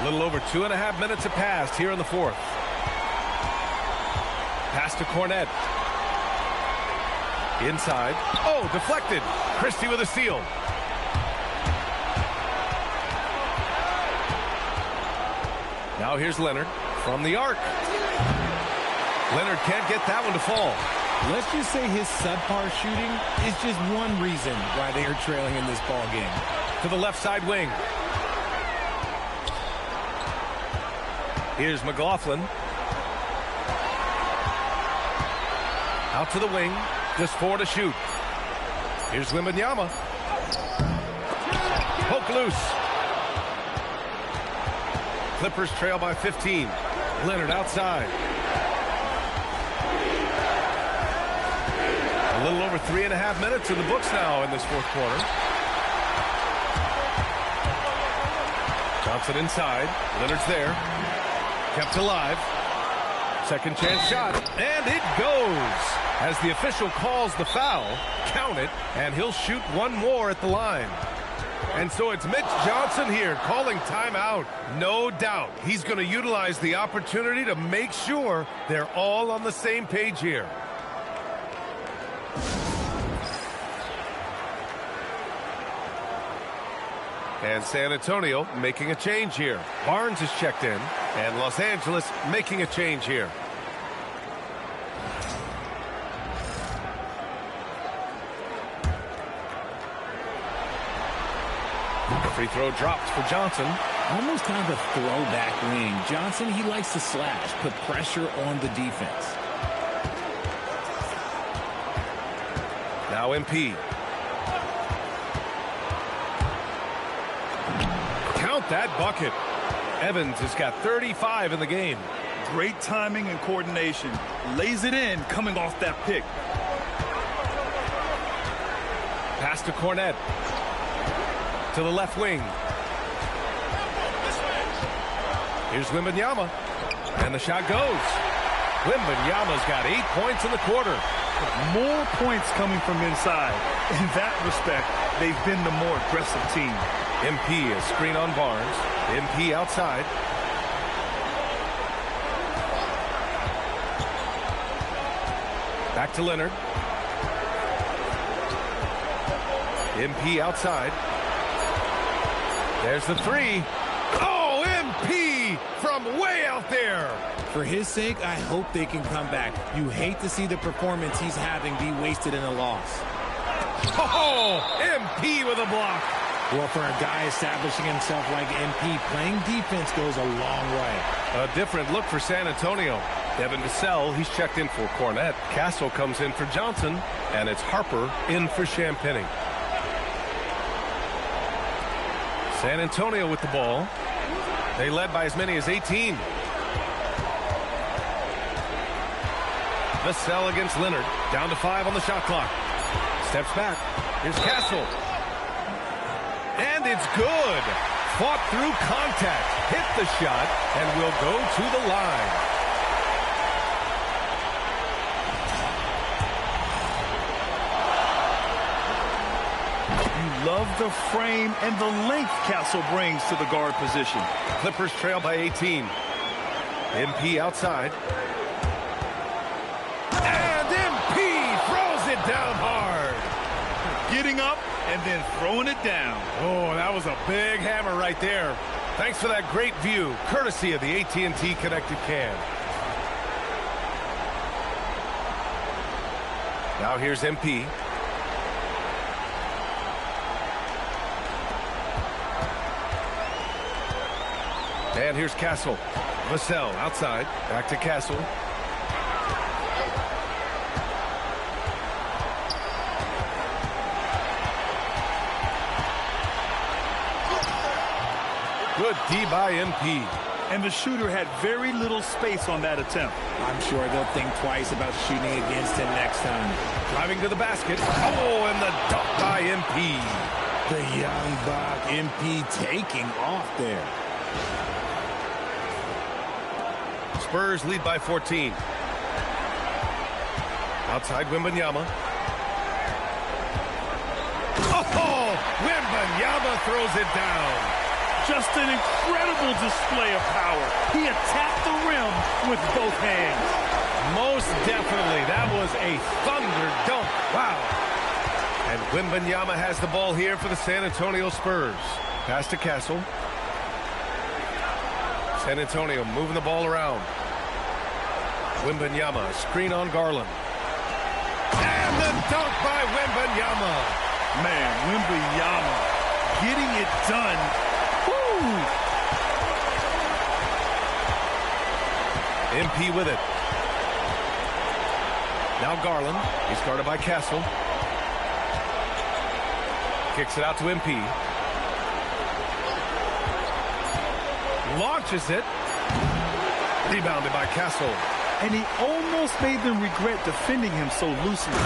A little over 2.5 minutes have passed here in the fourth. Pass to Cornette. Inside. Oh, deflected. Christie with a steal. Now here's Leonard from the arc. Leonard can't get that one to fall. Let's just say his subpar shooting is just one reason why they are trailing in this ball game. To the left side wing. Here's McLaughlin. Out to the wing. Just 4 to shoot. Here's Wembanyama. Poke loose. Clippers trail by 15. Leonard outside. A little over 3.5 minutes in the books now in this fourth quarter. Johnson inside. Leonard's there. Kept alive. Second chance shot. And it goes. As the official calls the foul, count it, and he'll shoot one more at the line. And so it's Mitch Johnson here calling timeout. No doubt he's going to utilize the opportunity to make sure they're all on the same page here. And San Antonio making a change here. Barnes is checked in, and Los Angeles making a change here. Free throw dropped for Johnson. Almost kind of a throwback wing. Johnson, he likes to slash, put pressure on the defense. Now MP. Count that bucket. Evans has got 35 in the game. Great timing and coordination. Lays it in coming off that pick. Pass to Cornette. To the left wing. Here's Wembanyama. And the shot goes. Wembanyama's got 8 points in the quarter. More points coming from inside. In that respect, they've been the more aggressive team. MP is screen on Barnes. MP outside. Back to Leonard. MP outside. There's the three. Oh, MP from way out there. For his sake, I hope they can come back. You hate to see the performance he's having be wasted in a loss. Oh, MP with a block. Well, for a guy establishing himself like MP, playing defense goes a long way. A different look for San Antonio. Devin Vassell, he's checked in for Cornette. Castle comes in for Johnson, and it's Harper in for Champagny. San Antonio with the ball. They led by as many as 18. Vassell against Leonard. Down to 5 on the shot clock. Steps back. Here's Castle. And it's good. Fought through contact. Hit the shot and will go to the line. Love the frame and the length Castle brings to the guard position. Clippers trail by 18. MP outside. And MP throws it down hard. Getting up and then throwing it down. Oh, that was a big hammer right there. Thanks for that great view, courtesy of the AT&T Connected Cam. Now here's MP. And here's Castle. Vassell outside. Back to Castle. Good D by MP. And the shooter had very little space on that attempt. I'm sure they'll think twice about shooting against him next time. Driving to the basket. Oh, and the dunk by MP. The young buck, MP taking off there. Spurs lead by 14. Outside Wembanyama. Oh, Wembanyama throws it down. Just an incredible display of power. He attacked the rim with both hands. Most definitely. That was a thunder dunk. Wow. And Wembanyama has the ball here for the San Antonio Spurs. Pass to Castle. San Antonio moving the ball around. Wembanyama, screen on Garland. And the dunk by Wembanyama. Man, Wembanyama getting it done. Woo! MP with it. Now Garland. He's guarded by Castle. Kicks it out to MP. Launches it. Rebounded by Castle. And he almost made them regret defending him so loosely.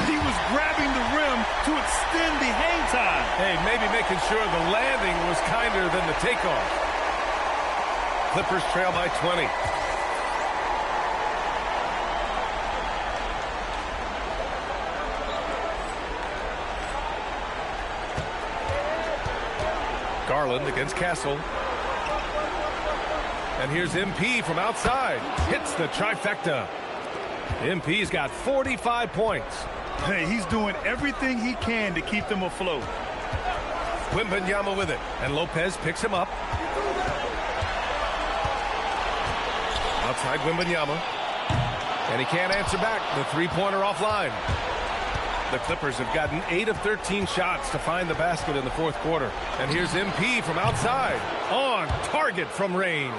He was grabbing the rim to extend the hang time. Hey, maybe making sure the landing was kinder than the takeoff. Clippers trail by 20. Garland against Castle. And here's MP from outside. Hits the trifecta. MP's got 45 points. Hey, he's doing everything he can to keep them afloat. Wembanyama with it. And Lopez picks him up. Outside Wembanyama. And he can't answer back. The three-pointer offline. The Clippers have gotten 8 of 13 shots to find the basket in the fourth quarter. And here's MP from outside. On target from range.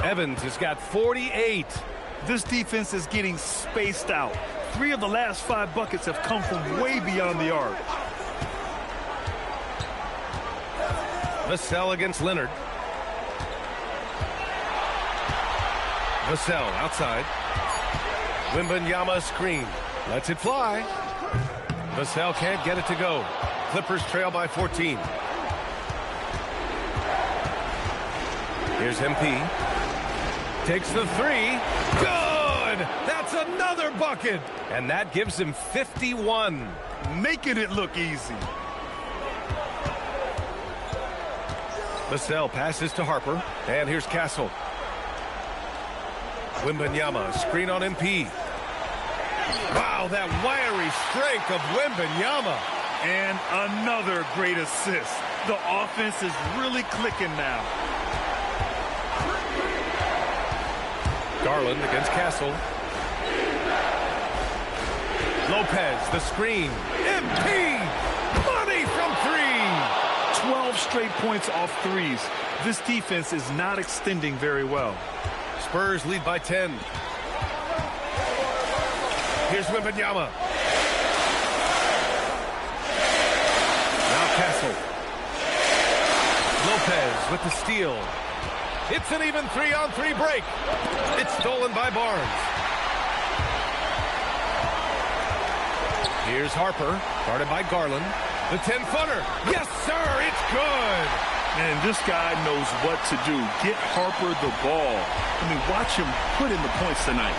Evans has got 48. This defense is getting spaced out. 3 of the last 5 buckets have come from way beyond the arc. Vassell against Leonard. Vassell outside. Wembanyama screen. Lets it fly. Vassell can't get it to go. Clippers trail by 14. Here's MP. Takes the three. Good! That's another bucket! And that gives him 51. Making it look easy. Vassell passes to Harper. And here's Castle. Wembanyama, screen on MP. Wow, that wiry strength of Wembanyama. And another great assist. The offense is really clicking now. Garland against Castle. Lopez, the screen. MP! Money from 3! 12 straight points off threes. This defense is not extending very well. Spurs lead by 10. Here's Wembanyama. Now Castle. Lopez with the steal. It's an even 3-on-3 break. It's stolen by Barnes. Here's Harper, guarded by Garland. The 10-footer. Yes, sir, it's good. Man, this guy knows what to do. Get Harper the ball. I mean, watch him put in the points tonight.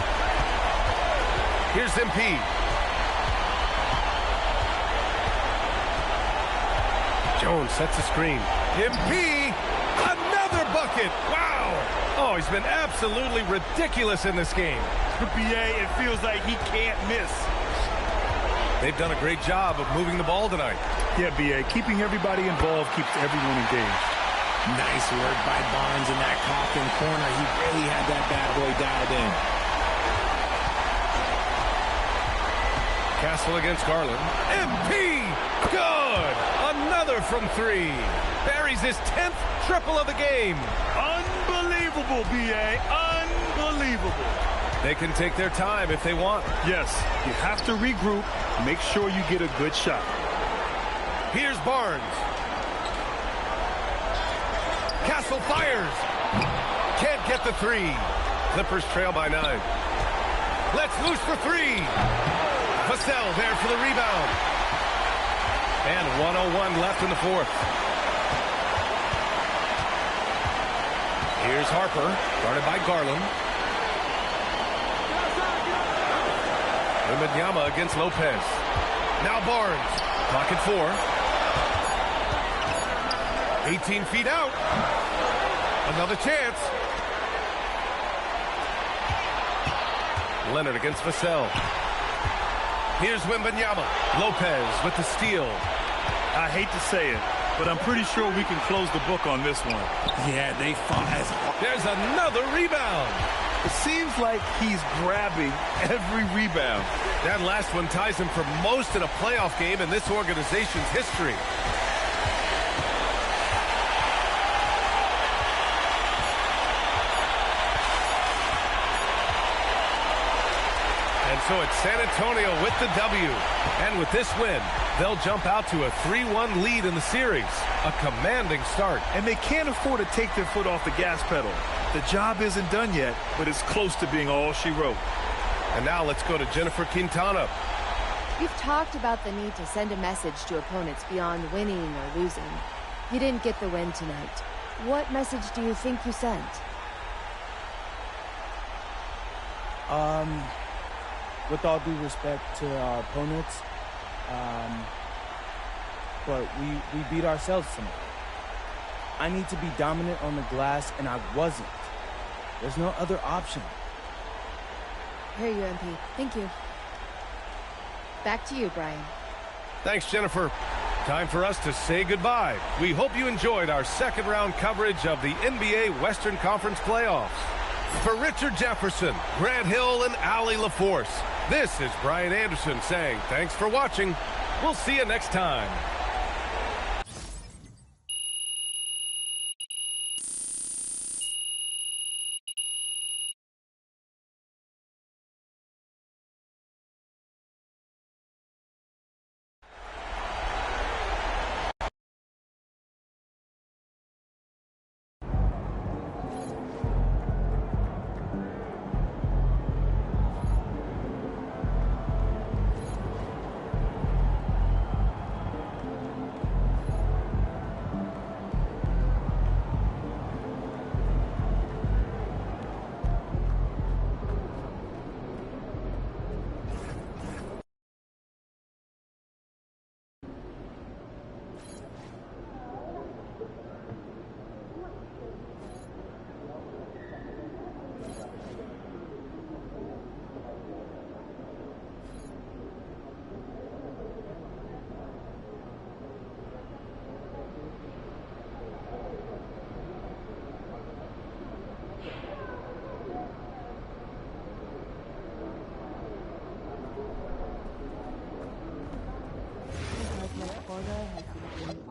Here's MP. Jones sets the screen. MP, another bucket. Wow. Oh, he's been absolutely ridiculous in this game. BA, it feels like he can't miss. They've done a great job of moving the ball tonight. Yeah, BA, keeping everybody involved keeps everyone engaged. Nice work by Barnes in that coffin corner. He really had that bad boy dialed in. Castle against Garland. MP! Good! Another from 3. Buries his 10th triple of the game. Unbelievable, BA. Unbelievable. They can take their time if they want. Yes, you have to regroup. Make sure you get a good shot. Here's Barnes. Castle fires. Can't get the 3. Clippers trail by 9. Let's loose for 3. Vassell there for the rebound. And 1:01 left in the fourth. Here's Harper, guarded by Garland. Wembanyama against Lopez. Now Barnes. Clock at 4. 18 feet out. Another chance. Leonard against Vassell. Here's Wembanyama. Lopez with the steal. I hate to say it, but I'm pretty sure we can close the book on this one. Yeah, they fought as There's another rebound. It seems like he's grabbing every rebound. That last one ties him for most in a playoff game in this organization's history. so it's San Antonio with the W. And with this win, they'll jump out to a 3-1 lead in the series. A commanding start. And they can't afford to take their foot off the gas pedal. The job isn't done yet, but it's close to being all she wrote. And now let's go to Jennifer Quintana. You've talked about the need to send a message to opponents beyond winning or losing. You didn't get the win tonight. What message do you think you sent? With all due respect to our opponents, but we beat ourselves tonight. I need to be dominant on the glass, and I wasn't. There's no other option. Here you, MP. Thank you. Back to you, Brian. Thanks, Jennifer. Time for us to say goodbye. We hope you enjoyed our second round coverage of the NBA Western Conference playoffs. For Richard Jefferson, Grant Hill, and Allie LaForce, this is Brian Anderson saying thanks for watching. We'll see you next time.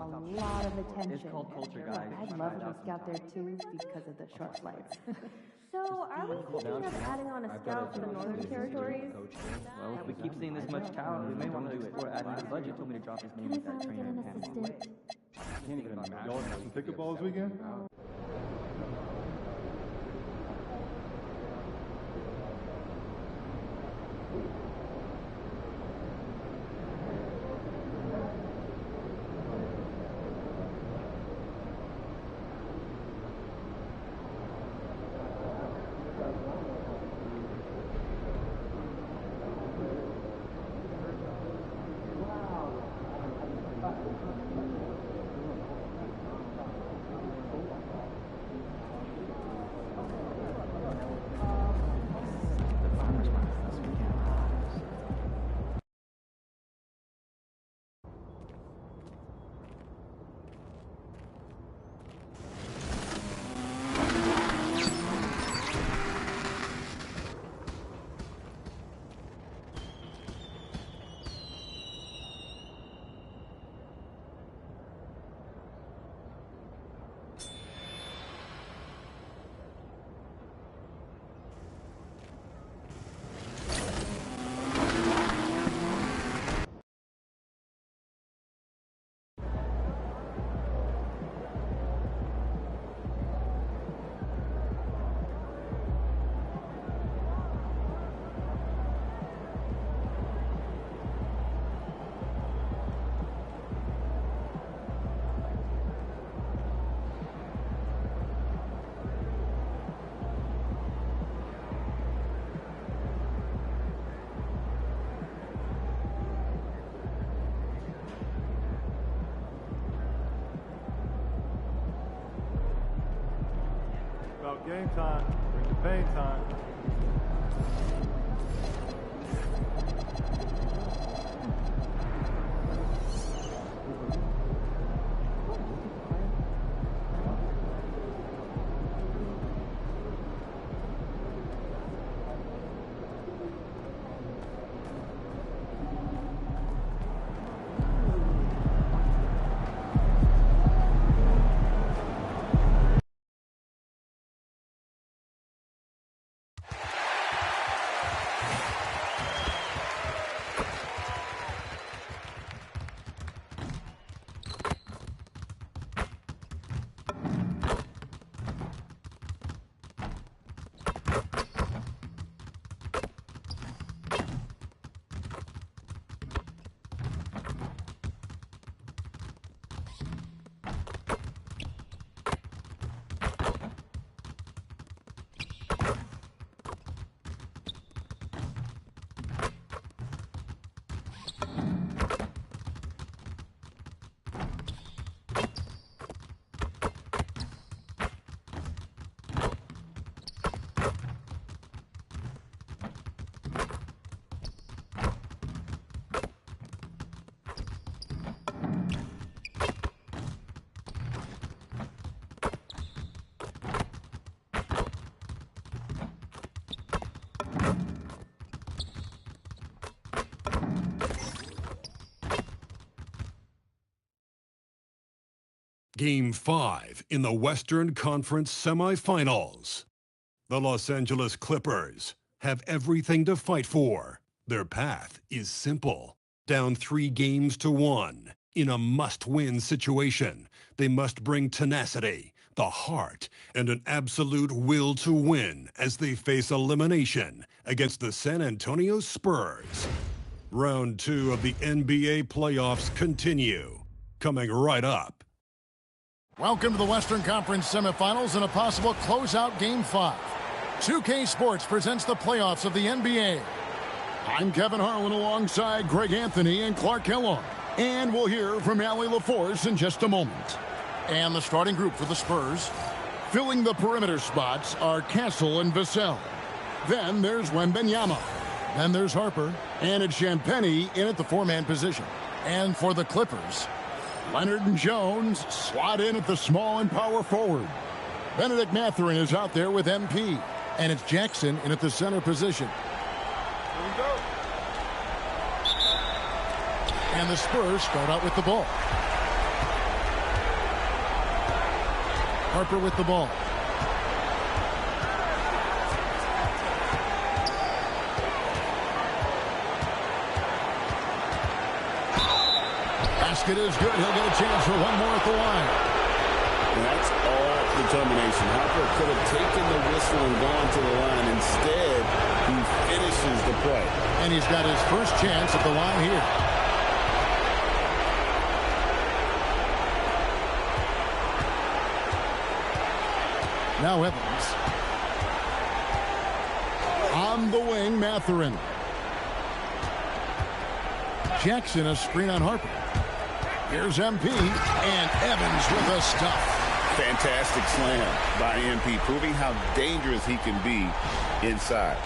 A lot of attention. It's called culture, guys. I'd love to scout there too because of the short flights. So, are we thinking of adding on a scout for the Northern Territories? Well, if we keep seeing this much talent, we may want to explore adding the budget. Told me to drop his name with that trainer in Panama. Can't even imagine. Y'all have some pickleball this weekend? About game time, bring the pain time. Game 5 in the Western Conference semifinals. The Los Angeles Clippers have everything to fight for. Their path is simple. Down 3-1 in a must-win situation, they must bring tenacity, the heart, and an absolute will to win as they face elimination against the San Antonio Spurs. Round 2 of the NBA playoffs continue. Coming right up. Welcome to the Western Conference semifinals and a possible closeout Game 5. 2K Sports presents the playoffs of the NBA. I'm Kevin Harlan alongside Greg Anthony and Clark Kellogg. And we'll hear from Allie LaForce in just a moment. And the starting group for the Spurs. Filling the perimeter spots are Castle and Vassell. Then there's Wembanyama. Then there's Harper. And it's Champagnie in at the 4-man position. And for the Clippers, Leonard and Jones slot in at the small and power forward. Benedict Mathurin is out there with MP. And it's Jackson in at the center position. Here we go. And the Spurs start out with the ball. Harper with the ball. Basket is good. He'll get a chance for one more at the line. And that's all determination. Harper could have taken the whistle and gone to the line. Instead, he finishes the play. And he's got his first chance at the line here. Now Evans. On the wing, Mathurin. Jackson, a screen on Harper. Here's MP, and Evans with a stuff. Fantastic slam by MP, proving how dangerous he can be inside.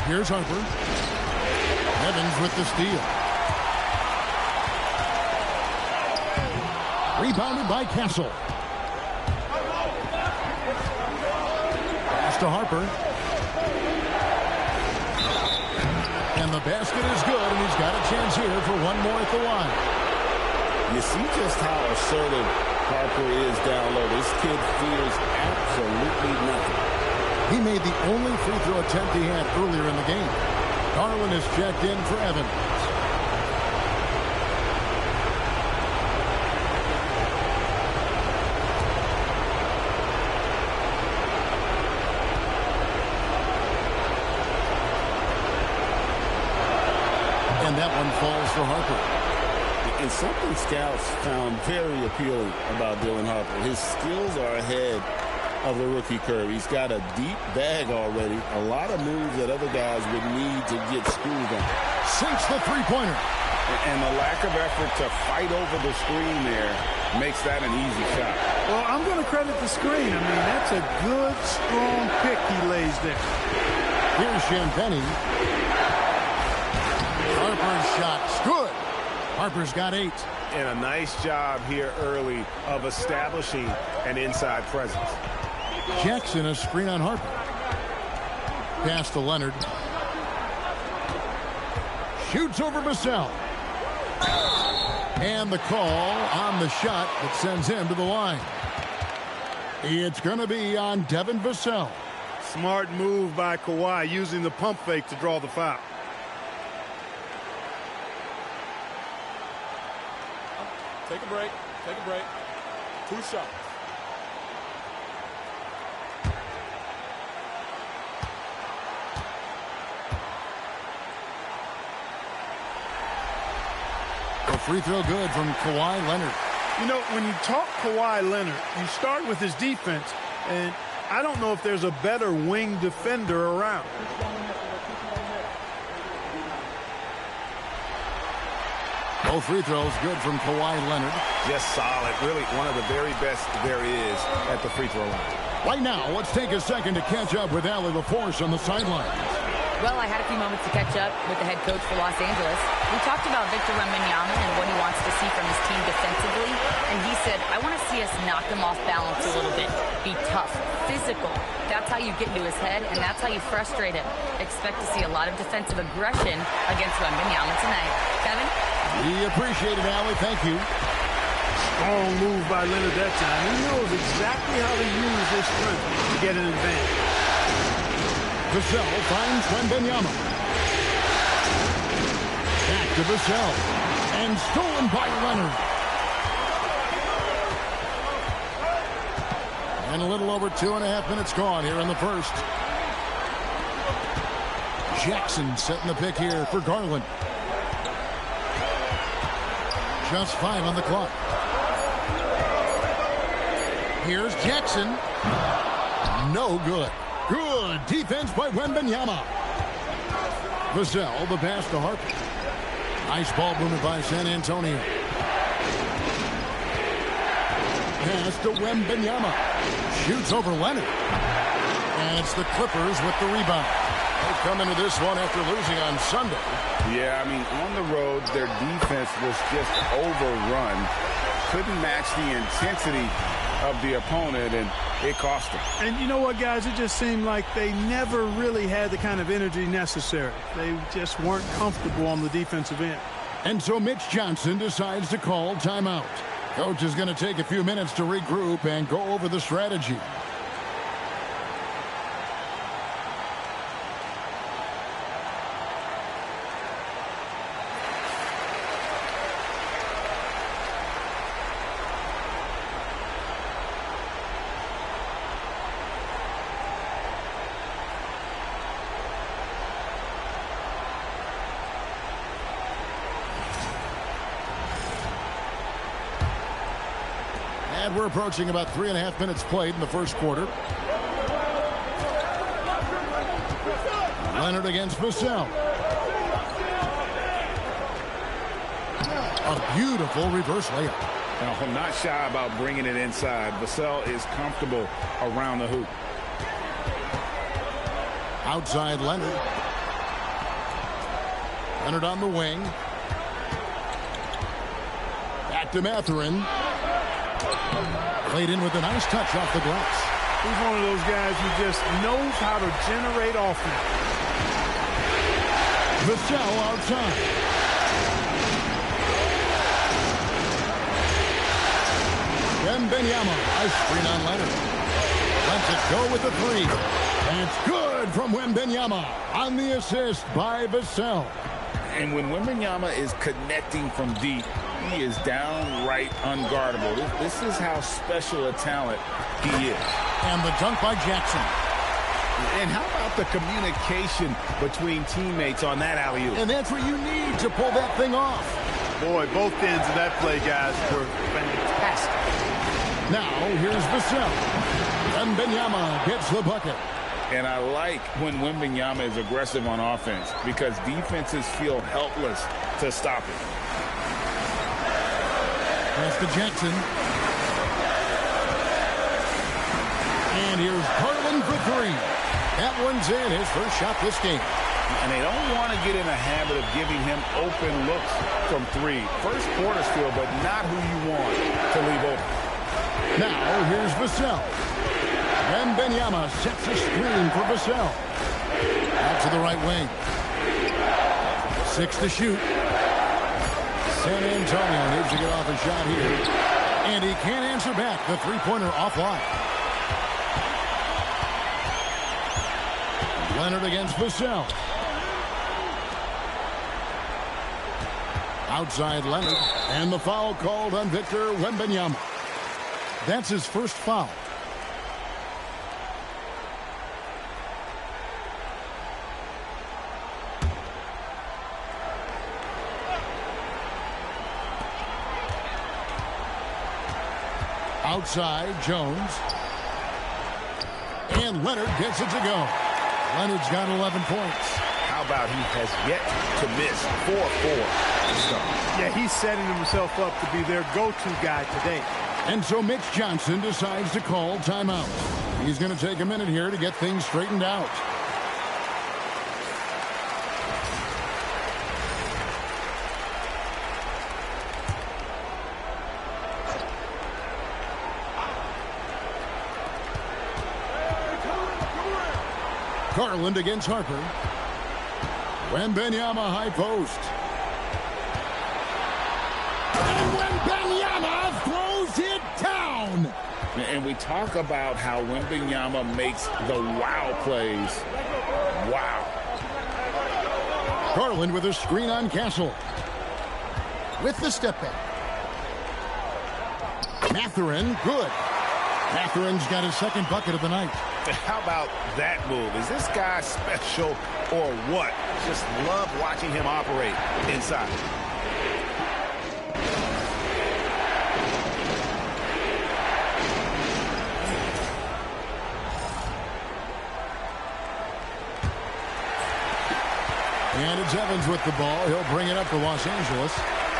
Here's Harper. Evans with the steal. Rebounded by Castle. Pass to Harper. And the basket is good, and he's got a chance here for one more at the line. You see just how assertive Harper is down low. This kid fears absolutely nothing. He made the only free throw attempt he had earlier in the game. Garland is checked in for Evans. And that one falls for Harper. And something scouts found very appealing about Dylan Harper. His skills are ahead of the rookie curve. He's got a deep bag already. A lot of moves that other guys would need to get schooled on. Sinks the three-pointer. And the lack of effort to fight over the screen there makes that an easy shot. Well, I'm going to credit the screen. I mean, that's a good, strong pick he lays there. Here's Champagnie. Harper's shot's good. Harper's got 8. And a nice job here early of establishing an inside presence. Jackson, a screen on Harper. Pass to Leonard. Shoots over Vassell. And the call on the shot that sends him to the line. It's going to be on Devin Vassell. Smart move by Kawhi, using the pump fake to draw the foul. Take a break. Take a break. 2 shots. A free throw good from Kawhi Leonard. You know, when you talk Kawhi Leonard, you start with his defense, and I don't know if there's a better wing defender around. Both free throws good from Kawhi Leonard. Just solid. Really one of the very best there is at the free throw line. Right now, let's take a second to catch up with Allie LaForce on the sideline. Well, I had a few moments to catch up with the head coach for Los Angeles. We talked about Victor Wembanyama and what he wants to see from his team defensively. And he said, I want to see us knock them off balance a little bit. Be tough, physical. That's how you get into his head, and that's how you frustrate him. Expect to see a lot of defensive aggression against Wembanyama tonight. Kevin? We appreciate it, Allie. Thank you. Strong move by Leonard that time. He knows exactly how to use his strength to get an advantage. Vassell finds Wembanyama. Back to Vassell. And stolen by Leonard. And a little over 2.5 minutes gone here in the first. Jackson setting the pick here for Garland. Just 5 on the clock. Here's Jackson. No good. Good defense by Wembanyama. Vassell, the pass to Harper. Nice ball movement by San Antonio. Pass to Wembanyama. Shoots over Leonard. And it's the Clippers with the rebound. They come into this one after losing on Sunday. Yeah, I mean, on the road, their defense was just overrun. Couldn't match the intensity of the opponent, and it cost them. And you know what, guys? It just seemed like they never really had the kind of energy necessary. They just weren't comfortable on the defensive end. And so Mitch Johnson decides to call timeout. Coach is going to take a few minutes to regroup and go over the strategy. And we're approaching about 3.5 minutes played in the first quarter. Leonard against Vassell. A beautiful reverse layup. Now, not shy about bringing it inside. Vassell is comfortable around the hoop. Outside Leonard. Leonard on the wing. Back to Mathurin. Played in with a nice touch off the glass. He's one of those guys who just knows how to generate offense. Vassell outside. Wembanyama, nice screen on Leonard. Lets it go with the three. And it's good from Wembanyama on the assist by Vassell. And when Wembanyama is connecting from deep, he is downright unguardable. This is how special a talent he is. And the dunk by Jackson. And how about the communication between teammates on that alley-oop? And that's what you need to pull that thing off. Boy, both ends of that play, guys, were fantastic. Now, here's Vassell. Wembanyama gets the bucket. And I like when Wembanyama is aggressive on offense because defenses feel helpless to stop it. Pass to Jackson. And here's Garland for three. That one's in, his first shot this game. And they don't want to get in a habit of giving him open looks from three. First quarter still, but not who you want to leave open. Now, here's Vassell. Wembanyama sets a screen for Vassell. Out to the right wing. 6 to shoot. San Antonio needs to get off a shot here. And he can't answer back. The three-pointer offline. Leonard against Vassell. Outside Leonard. And the foul called on Victor Wembanyama. That's his first foul. Outside, Jones. And Leonard gets it to go. Leonard's got 11 points. How about he has yet to miss 4-4 to start. Yeah, he's setting himself up to be their go-to guy today. And so Mitch Johnson decides to call timeout. He's going to take a minute here to get things straightened out. Garland against Harper. Wembanyama high post. And Wembanyama throws it down. And we talk about how Wembanyama makes the wow plays. Wow. Garland with a screen on Castle. With the step back. Mathurin, good. Mathurin's got his second bucket of the night. How about that move? Is this guy special or what? Just love watching him operate inside. And it's Evans with the ball. He'll bring it up for Los Angeles.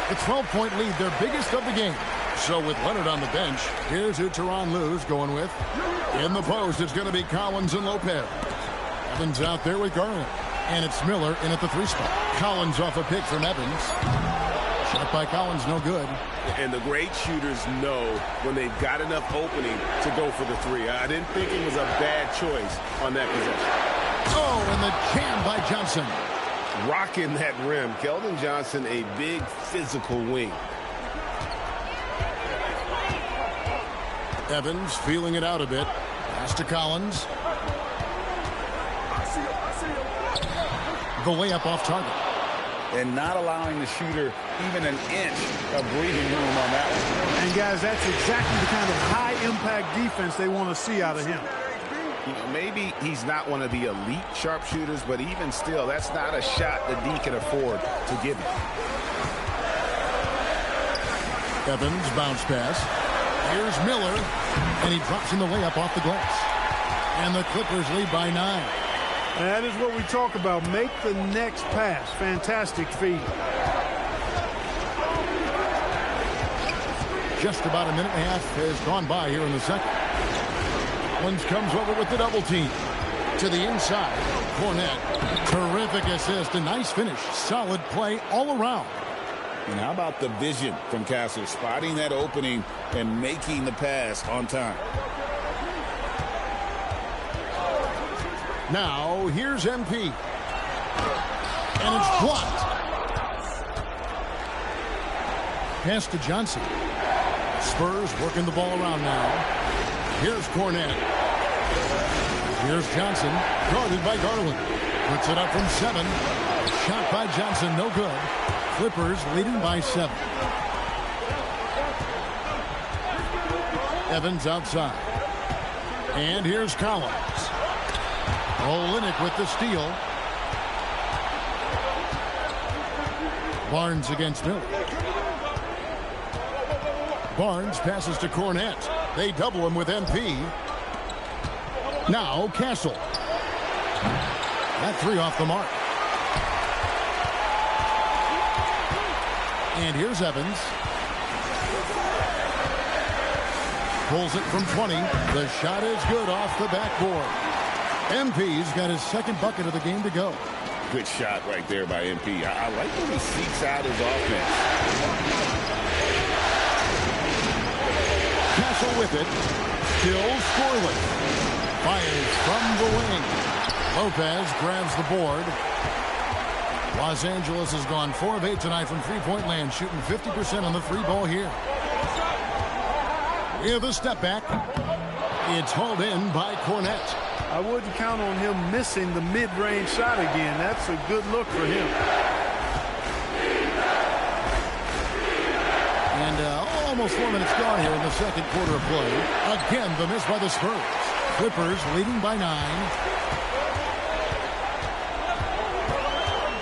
A 12-point lead, their biggest of the game. So with Leonard on the bench, here's who Tyronn Lue's going with. In the post, it's going to be Collins and Lopez. Evans out there with Garland. And it's Miller in at the 3 spot. Collins off a pick from Evans. Shot by Collins, no good. And the great shooters know when they've got enough opening to go for the 3. I didn't think it was a bad choice on that possession. Oh, and the jam by Johnson. Rocking that rim. Keldon Johnson, a big physical wing. Evans feeling it out a bit. Pass to Collins. The layup off target. And not allowing the shooter even an inch of breathing room on that one. And, guys, that's exactly the kind of high-impact defense they want to see out of him. You know, maybe he's not one of the elite sharpshooters, but even still, that's not a shot that D can afford to give him. Evans bounce pass. Here's Miller, and he drops in the layup off the glass. And the Clippers lead by 9. That is what we talk about. Make the next pass. Fantastic feed. Just about a minute and a half has gone by here in the second. Collins comes over with the double team. To the inside. Cornette. Terrific assist. A nice finish. Solid play all around. And how about the vision from Castle, spotting that opening and making the pass on time. Now, here's MP. And it's blocked. Pass to Johnson. Spurs working the ball around now. Here's Cornette. Here's Johnson, guarded by Garland. Puts it up from 7. Shot by Johnson, no good. Clippers leading by 7. Evans outside. And here's Collins. Olynyk with the steal. Barnes against Miller. Barnes passes to Cornette. They double him with MP. Now Castle. That 3 off the mark. And here's Evans. Pulls it from 20. The shot is good off the backboard. MP's got his second bucket of the game to go. Good shot right there by MP. I like when he seeks out his offense. Castle with it. Still scoreless. Fires from the wing. Lopez grabs the board. Los Angeles has gone 4 of 8 tonight from three-point land, shooting 50% on the 3 ball here. With a step back. It's hauled in by Cornette. I wouldn't count on him missing the mid-range shot again. That's a good look for him. And almost 4 minutes gone here in the second quarter of play. Again, the miss by the Spurs. Clippers leading by 9.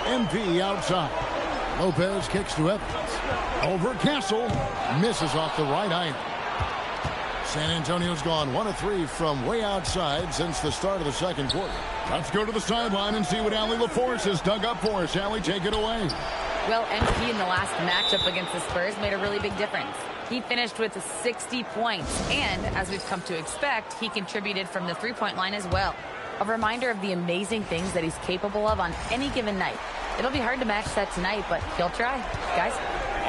MP outside. Lopez kicks to Evans. Over Castle. Misses off the right iron. San Antonio's gone 1 of 3 from way outside since the start of the second quarter. Let's go to the sideline and see what Allie LaForce has dug up for us. Allie, take it away. Well, MP in the last matchup against the Spurs made a really big difference. He finished with 60 points, and as we've come to expect, he contributed from the three-point line as well. A reminder of the amazing things that he's capable of on any given night. It'll be hard to match that tonight, but he'll try. Guys?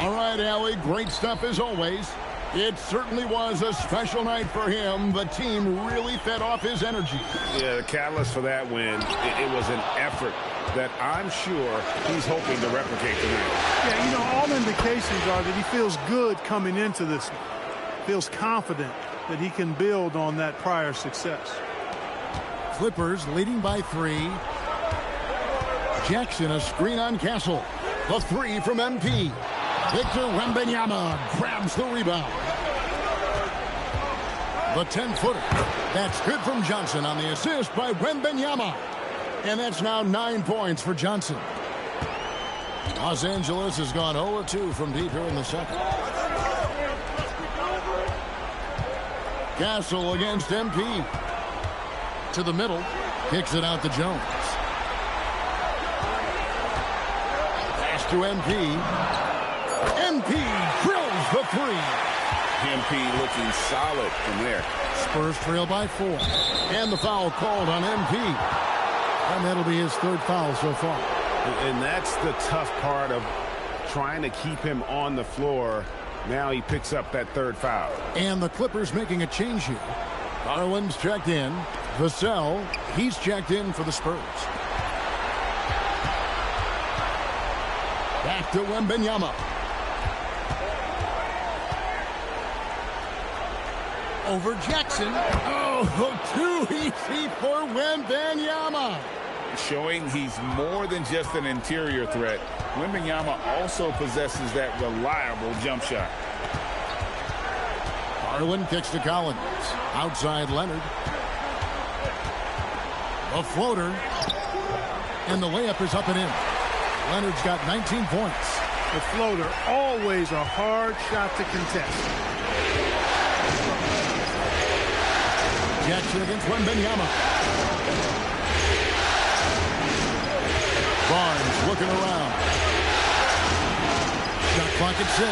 All right, Allie, great stuff as always. It certainly was a special night for him. The team really fed off his energy. Yeah, the catalyst for that win, it was an effort that I'm sure he's hoping to replicate tonight. Yeah, you know, all indications are that he feels good coming into this. Feels confident that he can build on that prior success. Clippers leading by 3. Jackson, a screen on Castle. The 3 from MP. Victor Wembanyama grabs the rebound. The 10-footer. That's good from Johnson on the assist by Wembanyama. And that's now 9 points for Johnson. Los Angeles has gone 0-2 from deep here in the second. Castle against MP. To the middle. Kicks it out to Jones. Pass to MP. MP drills the 3. MP looking solid from there. Spurs trail by 4. And the foul called on MP. And that'll be his 3rd foul so far. And that's the tough part of trying to keep him on the floor. Now he picks up that 3rd foul. And the Clippers making a change here. Garland's checked in. Vassell, he's checked in for the Spurs. Back to Wembanyama. Over Jackson. Oh, too easy for Wembanyama. Showing he's more than just an interior threat. Wembanyama also possesses that reliable jump shot. Garland kicks to Collins. Outside Leonard. A floater. And the layup is up and in. Leonard's got 19 points. The floater, always a hard shot to contest. Jackson against Wembanyama. Barnes looking around. Shot clock at 6.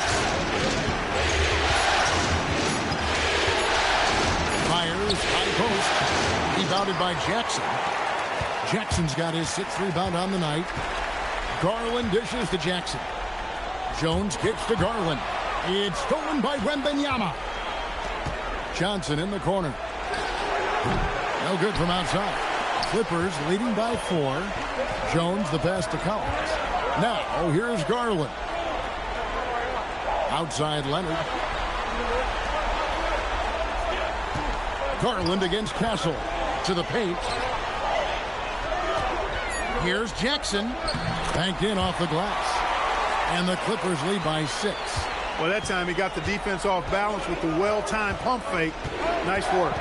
Myers, high post. Rebounded by Jackson. Jackson's got his 6th rebound on the night. Garland dishes to Jackson. Jones kicks to Garland. It's stolen by Wembanyama. Johnson in the corner. No good from outside. Clippers leading by 4. Jones the pass to Collins. Now here's Garland. Outside Leonard. Garland against Castle. To the paint. Here's Jackson. Banked in off the glass. And the Clippers lead by 6. Well, that time he got the defense off balance with the well-timed pump fake. Nice work.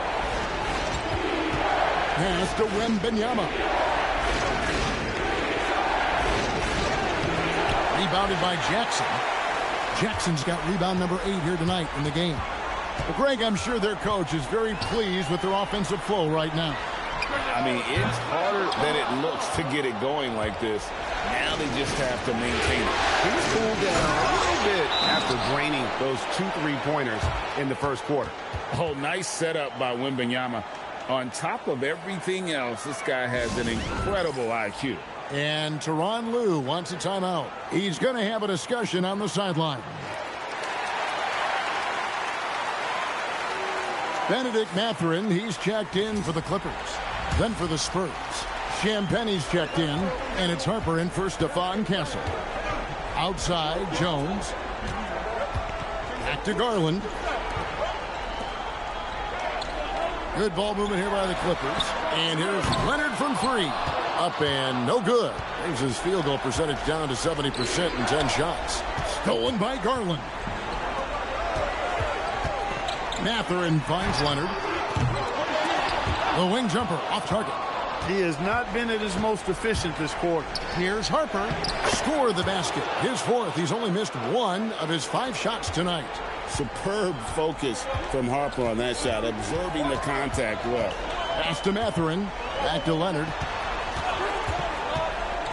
Pass to Wembanyama. Rebounded by Jackson. Jackson's got rebound number 8 here tonight in the game. Well, Greg, I'm sure their coach is very pleased with their offensive flow right now. I mean, it's harder than it looks to get it going like this. Now they just have to maintain it. He's cooled down a little bit after draining those 2 3-pointers in the first quarter. Oh, nice setup by Wembanyama. On top of everything else, this guy has an incredible IQ. And Tyronn Lue wants a timeout. He's going to have a discussion on the sideline. Benedict Mathurin, he's checked in for the Clippers. Then for the Spurs. Champagne's checked in, and it's Harper in for Stephon Castle. Outside, Jones. Back to Garland. Good ball movement here by the Clippers. And here's Leonard from 3. Up and no good. Brings his field goal percentage down to 70% in 10 shots. Stolen by Garland. Mathurin finds Leonard. The wing jumper off target. He has not been at his most efficient this quarter. Here's Harper. Score the basket. His 4th. He's only missed 1 of his 5 shots tonight. Superb focus from Harper on that shot, absorbing the contact well. Pass to Mathurin. Back to Leonard.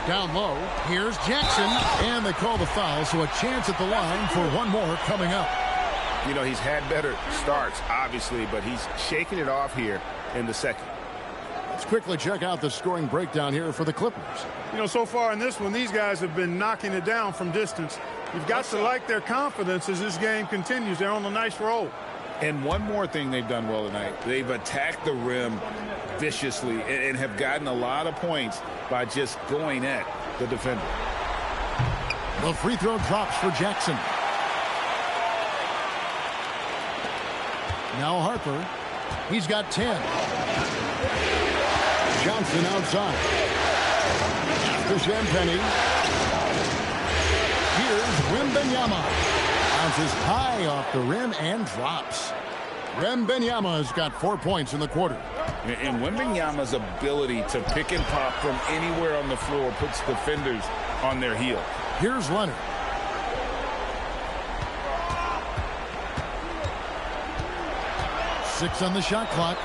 Down low, here's Jackson, and they call the foul, so a chance at the line for one more coming up. You know, he's had better starts, obviously, but he's shaking it off here in the second. Let's quickly check out the scoring breakdown here for the Clippers. You know, so far in this one, these guys have been knocking it down from distance. You've got to like their confidence as this game continues. They're on a nice roll. And one more thing they've done well tonight. They've attacked the rim viciously and have gotten a lot of points by just going at the defender. The free throw drops for Jackson. Now Harper. He's got 10. Johnson outside. After Champagny. Here's Wembanyama. Bounces high off the rim and drops. Wembanyama's got 4 points in the quarter. And Wembanyama's ability to pick and pop from anywhere on the floor puts defenders on their heels. Here's Leonard. Six on the shot clock.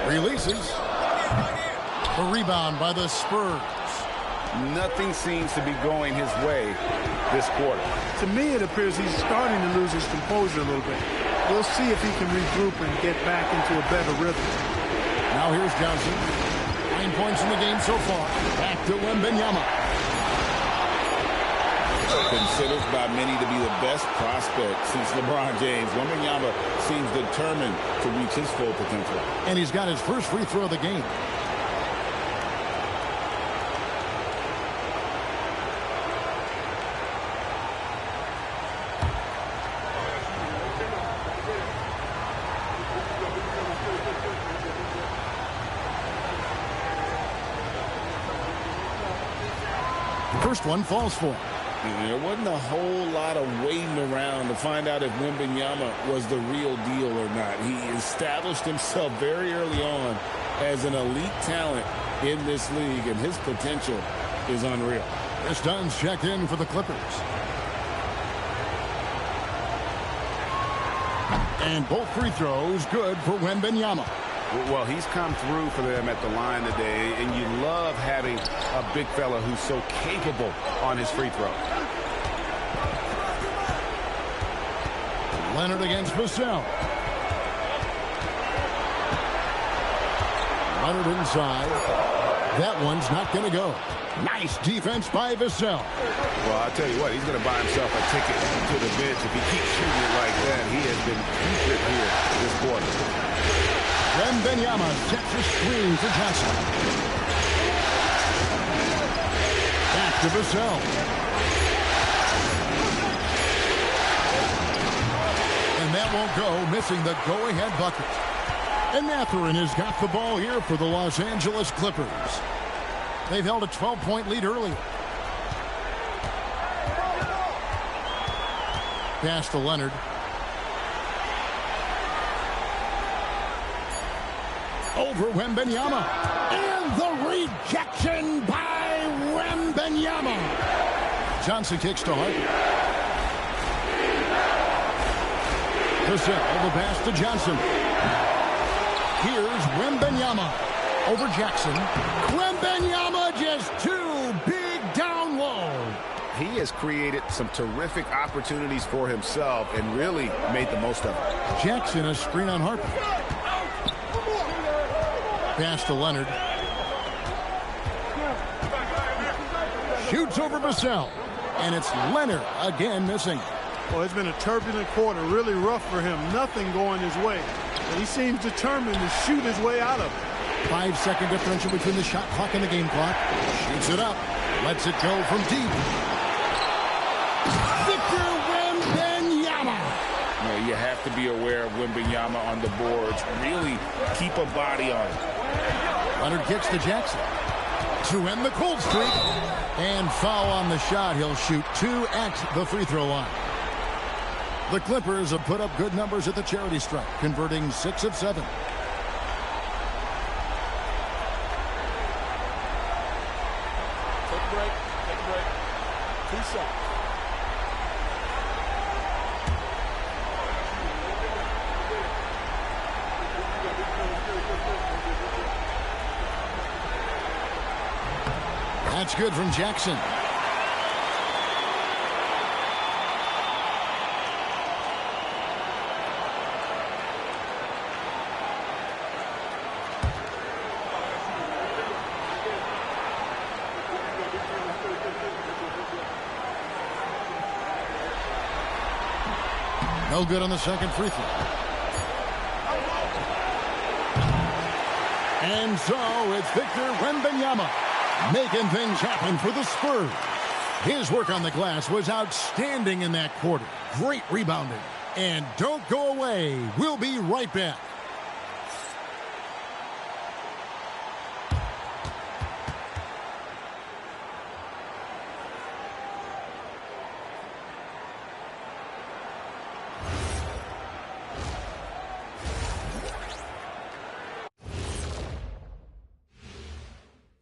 Releases. A rebound by the Spurs. Nothing seems to be going his way this quarter. To me, it appears he's starting to lose his composure a little bit. We'll see if he can regroup and get back into a better rhythm. Now here's Johnson. 9 points in the game so far. Back to Wembanyama. Considered by many to be the best prospect since LeBron James, Wembanyama seems determined to reach his full potential. And he's got his first free throw of the game. First one falls for him. There wasn't a whole lot of waiting around to find out if Wembanyama was the real deal or not. He established himself very early on as an elite talent in this league, and his potential is unreal. Chris Dunn's checked in for the Clippers. And both free throws good for Wembanyama. Well, he's come through for them at the line today, and you love having a big fella who's so capable on his free throw. Leonard against Vassell. Leonard inside. That one's not going to go. Nice defense by Vassell. Well, I'll tell you what, he's going to buy himself a ticket to the bench. If he keeps shooting it like that, he has been putrid here this quarter. Wembanyama sets a screen for Johnson. Back to Vassell. And that won't go, missing the go-ahead bucket. And Mathurin has got the ball here for the Los Angeles Clippers. They've held a 12-point lead earlier. Pass to Leonard. Over Wembanyama. And the rejection by Wembanyama. Johnson kicks to Harper. Vassell, the pass to Johnson. Here's Wembanyama. Over Jackson. Wembanyama just too big down low. He has created some terrific opportunities for himself and really made the most of it. Jackson, a screen on Harper. Pass to Leonard. Shoots over Vassell. And it's Leonard again missing. Well, it's been a turbulent quarter, really rough for him. Nothing going his way. But he seems determined to shoot his way out of it. 5-second differential between the shot clock and the game clock. Shoots it up. Lets it go from deep. Victor Wembanyama. You have to be aware of Wembanyama on the boards. Really keep a body on it. Leonard kicks to Jackson to end the cold streak. And foul on the shot. He'll shoot 2 at the free throw line. The Clippers have put up good numbers at the charity stripe, converting 6 of 7. Take a break. Take a break. 2 shots. That's good from Jackson. No good on the second free throw. And so it's Victor Wembanyama making things happen for the Spurs. His work on the glass was outstanding in that quarter. Great rebounding. And don't go away. We'll be right back.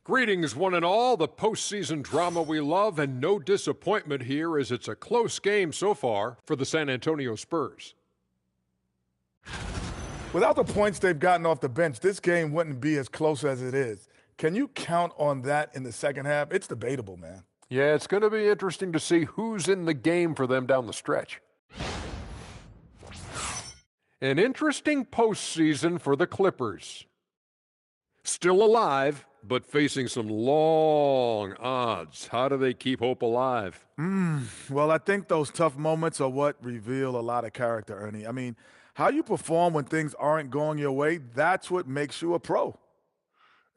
Greetings, one and all. The postseason drama we love, and no disappointment here as it's a close game so far for the San Antonio Spurs. Without the points they've gotten off the bench, this game wouldn't be as close as it is. Can you count on that in the second half? It's debatable, man. Yeah, it's going to be interesting to see who's in the game for them down the stretch. An interesting postseason for the Clippers. Still alive, but facing some long odds. How do they keep hope alive? Well, I think those tough moments are what reveal a lot of character, Ernie. I mean, how you perform when things aren't going your way, that's what makes you a pro.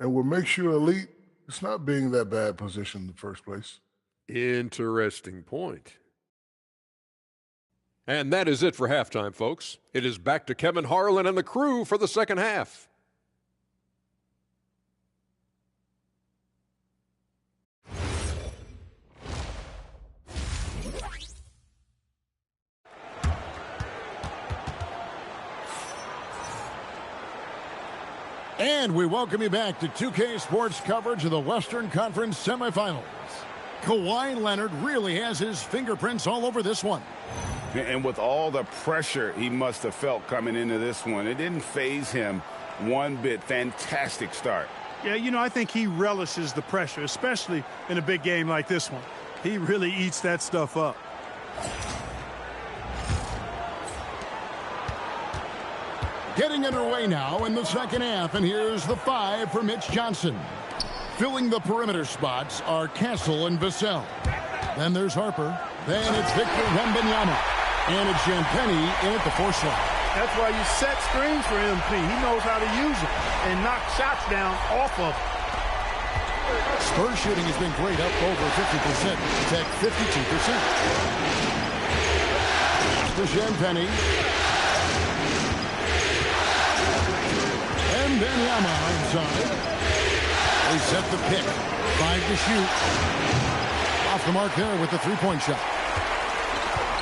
And what makes you elite, it's not being in that bad position in the first place. Interesting point. And that is it for halftime, folks. It is back to Kevin Harlan and the crew for the second half. And we welcome you back to 2K Sports coverage of the Western Conference semifinals. Kawhi Leonard really has his fingerprints all over this one. And with all the pressure he must have felt coming into this one, it didn't faze him one bit. Fantastic start. Yeah, you know, I think he relishes the pressure, especially in a big game like this one. He really eats that stuff up. Getting underway now in the second half, and here's the 5 for Mitch Johnson. Filling the perimeter spots are Castle and Vassell. Then there's Harper. Then it's Victor Wembanyama. And it's Champagnie in at the 4 slot. That's why you set screens for MP. He knows how to use them and knock shots down off of them. Spurs shooting has been great, up over 50%. Tech 52%. To Champagnie. Wembanyama inside. They set the pick. 5 to shoot. Off the mark there with the three-point shot.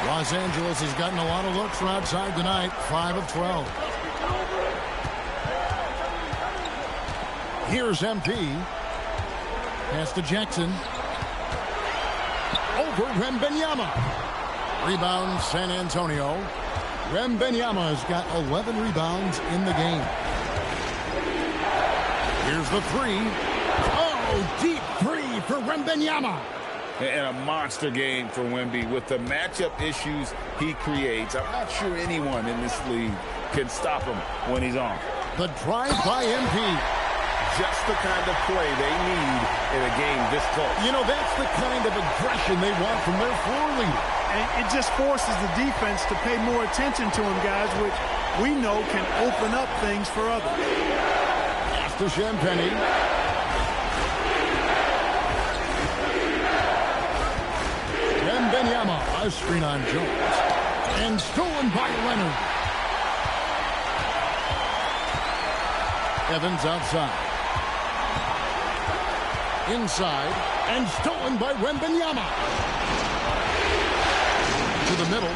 Los Angeles has gotten a lot of looks from outside tonight. 5 of 12. Here's MP. Pass to Jackson. Over Wembanyama. Rebound San Antonio. Wembanyama has got 11 rebounds in the game. Here's the 3. Oh, deep 3 for Wembanyama. And a monster game for Wemby with the matchup issues he creates. I'm not sure anyone in this league can stop him when he's on. The drive by MP. Just the kind of play they need in a game this close. You know, that's the kind of aggression they want from their floor leader. And it just forces the defense to pay more attention to him, guys, which we know can open up things for others. To Champagnie. Wembanyama, a screen on Jones. And stolen by Leonard. Evans outside. Inside. And stolen by Wembanyama. To the middle.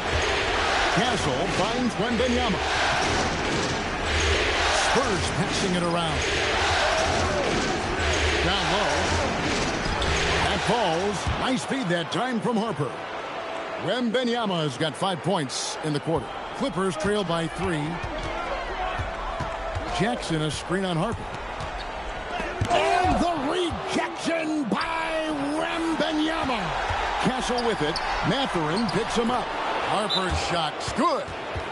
Castle finds Wembanyama. Spurs passing it around. Down low. That falls. Nice feed that time from Harper. Wembanyama has got 5 points in the quarter. Clippers trail by 3. Jackson, a screen on Harper. And the rejection by Wembanyama. Castle with it. Mathurin picks him up. Harper's shot's good.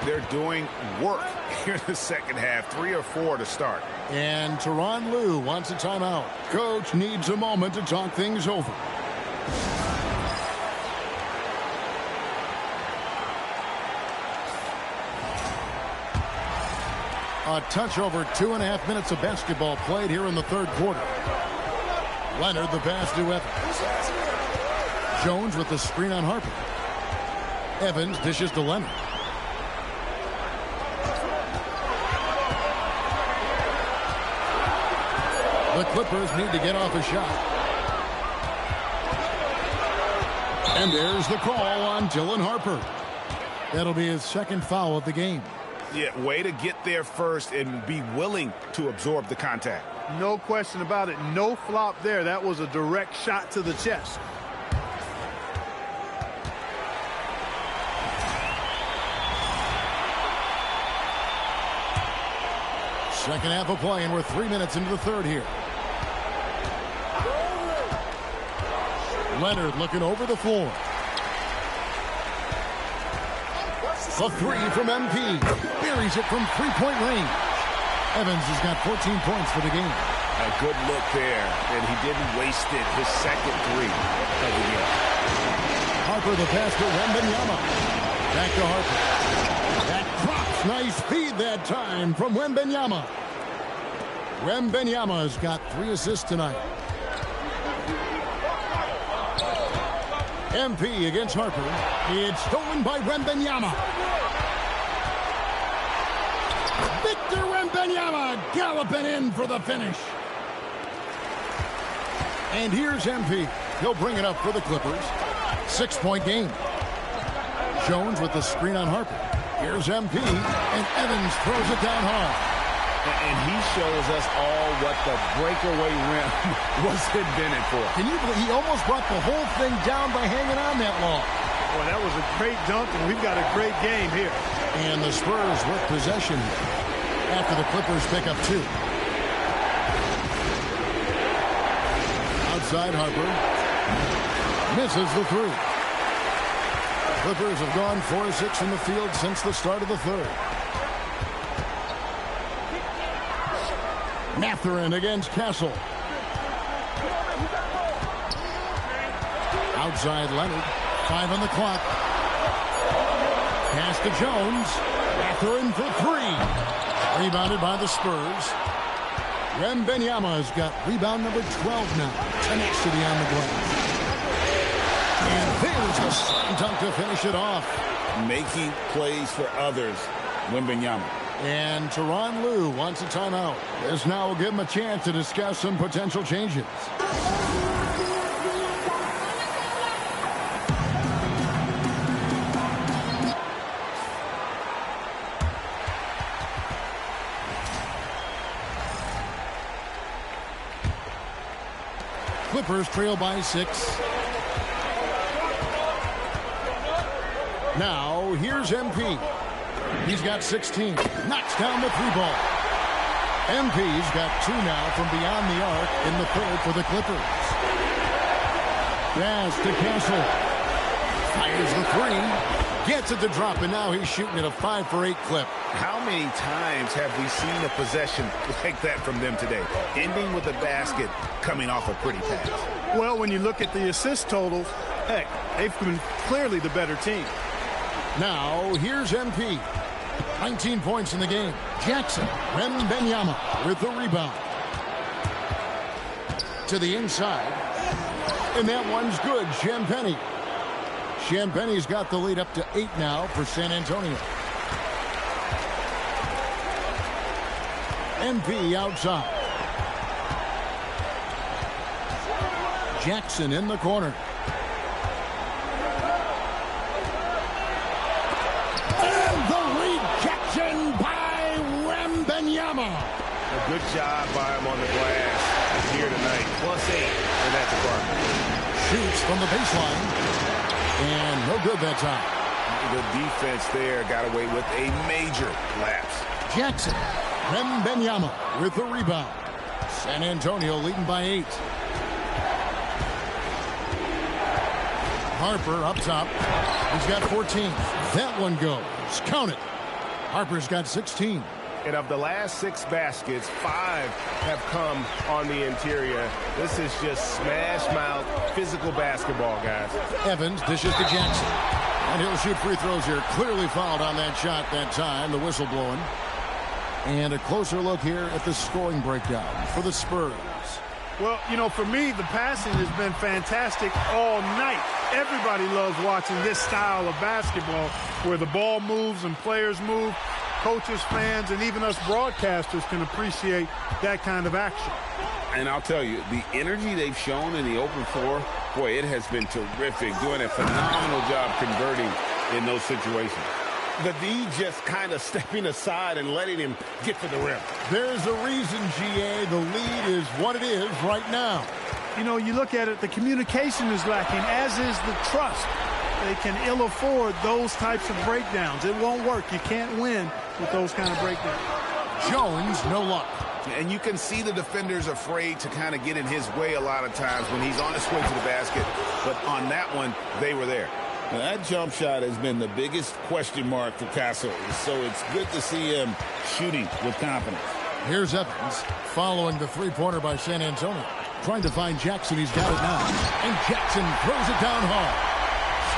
They're doing work here in the second half. 3 or 4 to start. And Tyronn Lue wants a timeout. Coach needs a moment to talk things over. A touch over 2.5 minutes of basketball played here in the third quarter. Leonard the pass to Evans. Jones with the screen on Harper. Evans dishes to Leonard. The Clippers need to get off a shot. And there's the call on Dylan Harper. That'll be his second foul of the game. Yeah, way to get there first and be willing to absorb the contact. No question about it. No flop there. That was a direct shot to the chest. Second half of play, and we're 3 minutes into the third here. Leonard looking over the floor. A three from MP. Buries it from three-point range. Evans has got 14 points for the game. A good look there, and he didn't waste it. His second three of the game. Harper the pass to Wembanyama. Back to Harper. That drops. Nice feed that time from Wembanyama. Wembanyama's got 3 assists tonight. MP against Harper. It's stolen by Wembanyama. Victor Wembanyama galloping in for the finish. And here's MP. He'll bring it up for the Clippers. 6-point game. Jones with the screen on Harper. Here's MP, and Evans throws it down hard. And he shows us all what the breakaway rim was invented for. Can you believe he almost brought the whole thing down by hanging on that long? Well, that was a great dunk, and we've got a great game here. And the Spurs with possession after the Clippers pick up 2. Outside Harper. Misses the 3. Clippers have gone 4-6 from the field since the start of the third. Mathurin against Castle. Outside Leonard. 5 on the clock. Pass to Jones. Mathurin for 3. Rebounded by the Spurs. Wembanyama's got rebound number 12 now. Tenacity on the glass. And there's a slam dunk to finish it off. Making plays for others. Wembanyama. And Tyronn Lue wants a timeout. This now will give him a chance to discuss some potential changes. Clippers trail by 6. Now, here's MP. He's got 16. Knocks down the 3-ball. MP's got 2 now from beyond the arc in the third for the Clippers. Pass to Castle. Fires the 3. Gets it to drop, and now he's shooting at a 5-for-8 clip. How many times have we seen a possession like that from them today? Ending with a basket, coming off a pretty pass. Well, when you look at the assist totals, heck, they've been clearly the better team. Now, here's MP. 19 points in the game. Jackson, Wembanyama with the rebound. To the inside. And that one's good. Champagnie. Champagnie's got the lead up to 8 now for San Antonio. MP outside. Jackson in the corner. And the rejection by Wembanyama. A good job by him on the glass here tonight. +8 in that department. Shoots from the baseline. And no good that time. The defense there got away with a major lapse. Jackson. Wembanyama with the rebound. San Antonio leading by 8. Harper up top. He's got 14. That one goes. Count it. Harper's got 16. And of the last 6 baskets, 5 have come on the interior. This is just smash mouth, physical basketball, guys. Evans dishes to Jackson. And he'll shoot free throws here. Clearly fouled on that shot that time. The whistle blowing. And a closer look here at the scoring breakdown for the Spurs. Well, you know, for me, the passing has been fantastic all night. Everybody loves watching this style of basketball where the ball moves and players move. Coaches, fans, and even us broadcasters can appreciate that kind of action. And I'll tell you, the energy they've shown in the open floor, boy, it has been terrific, doing a phenomenal job converting in those situations. The D just kind of stepping aside and letting him get to the rim. There's a reason, GA, the lead is what it is right now. You know, you look at it, the communication is lacking, as is the trust. They can ill afford those types of breakdowns. It won't work. You can't win with those kind of breakdowns. Jones, no luck. And you can see the defenders afraid to kind of get in his way a lot of times when he's on his way to the basket. But on that one, they were there. Now, that jump shot has been the biggest question mark for Castle, so it's good to see him shooting with confidence. Here's Evans following the three-pointer by San Antonio. Trying to find Jackson. He's got it now. And Jackson throws it down hard.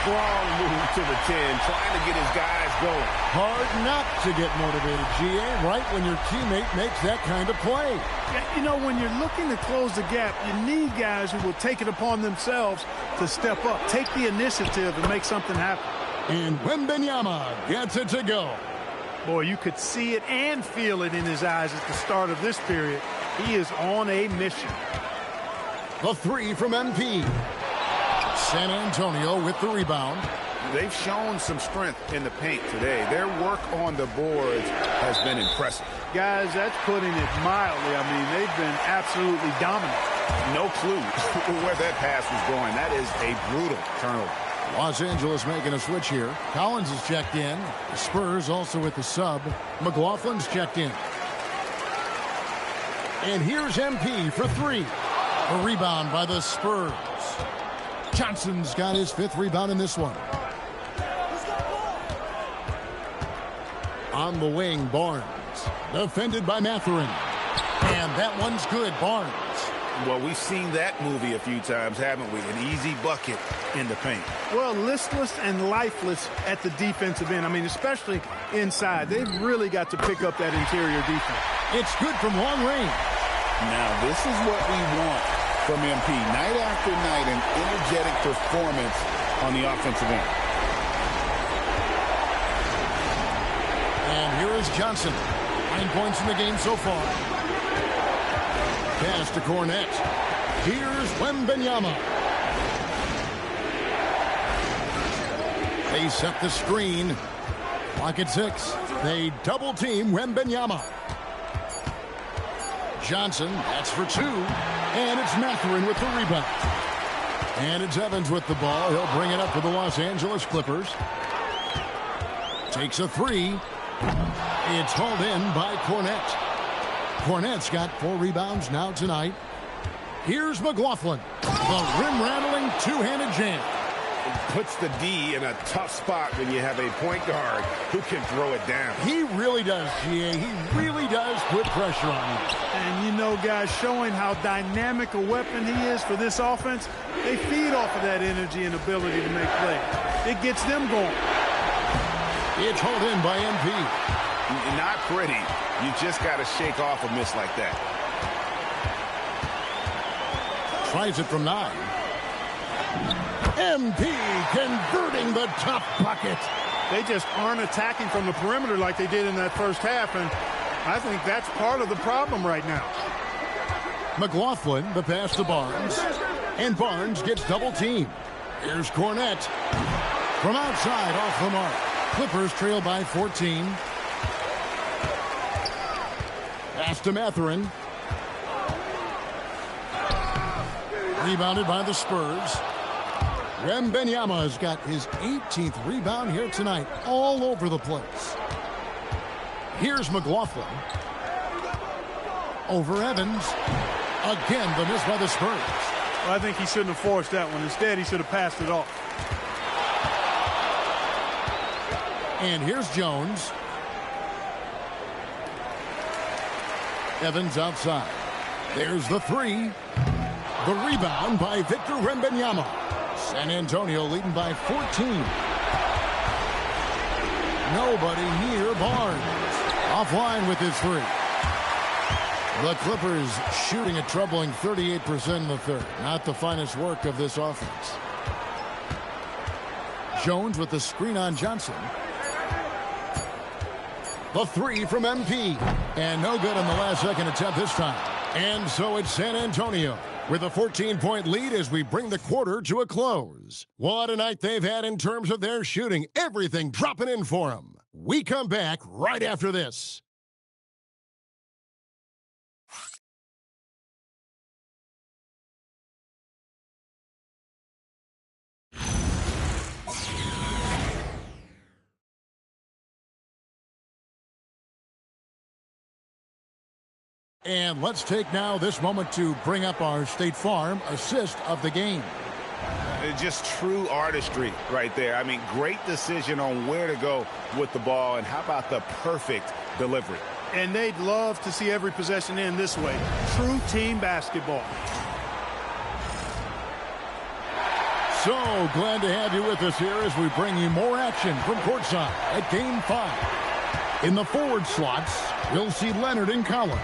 Strong move to the 10, trying to get his guys going. Hard not to get motivated, GA, right when your teammate makes that kind of play. Yeah, you know, when you're looking to close the gap, you need guys who will take it upon themselves to step up, take the initiative, and make something happen. And Wembanyama gets it to go. Boy, you could see it and feel it in his eyes at the start of this period. He is on a mission. The three from MP. San Antonio with the rebound. They've shown some strength in the paint today. Their work on the boards has been impressive. Guys, that's putting it mildly. I mean, they've been absolutely dominant. No clue where that pass was going. That is a brutal turnover. Los Angeles making a switch here. Collins is checked in. The Spurs also with the sub. McLaughlin's checked in. And here's MP for three. A rebound by the Spurs. Johnson's got his 5th rebound in this one. On the wing, Barnes. Defended by Mathurin. And that one's good, Barnes. Well, we've seen that movie a few times, haven't we? An easy bucket in the paint. Well, listless and lifeless at the defensive end. I mean, especially inside. They've really got to pick up that interior defense. It's good from long range. Now, this is what we want from MP. Night after night, an energetic performance on the offensive end. And here is Johnson. 9 points in the game so far. Pass to Cornette. Here's Wembanyama. They set the screen. Clock at 6. They double team Wembanyama. Johnson, that's for 2. And it's Mathurin with the rebound. And it's Evans with the ball. He'll bring it up for the Los Angeles Clippers. Takes a 3. It's hauled in by Cornette. Cornette's got 4 rebounds now tonight. Here's McLaughlin. The rim-rattling two-handed jam. It puts the D in a tough spot when you have a point guard who can throw it down. He really does, GA. He really does put pressure on him. And, you know, guys, showing how dynamic a weapon he is for this offense, they feed off of that energy and ability to make plays. It gets them going. It's hauled in by MP. Not pretty. You just got to shake off a miss like that. Tries it from 9. MP converting the tough bucket. They just aren't attacking from the perimeter like they did in that first half, and I think that's part of the problem right now. McLaughlin, the pass to Barnes. And Barnes gets double teamed. Here's Cornette. From outside, off the mark. Clippers trail by 14. Pass to Mathurin. Rebounded by the Spurs. Wembanyama's got his 18th rebound here tonight, all over the place. Here's McLaughlin. Over Evans. Again, the miss by the Spurs. Well, I think he shouldn't have forced that one. Instead, he should have passed it off. And here's Jones. Evans outside. There's the three. The rebound by Victor Wembanyama. San Antonio leading by 14. Nobody near Barnes. Offline with his three. The Clippers shooting a troubling 38% in the third. Not the finest work of this offense. Jones with the screen on Johnson. The three from MP. And no good on the last second attempt this time. And so it's San Antonio with a 14-point lead as we bring the quarter to a close. What a night they've had in terms of their shooting. Everything dropping in for them. We come back right after this. And let's take now this moment to bring up our State Farm assist of the game. Just true artistry right there. I mean, great decision on where to go with the ball, and how about the perfect delivery? And they'd love to see every possession end this way. True team basketball. So glad to have you with us here as we bring you more action from courtside at Game 5. In the forward slots, we'll see Leonard and Collins.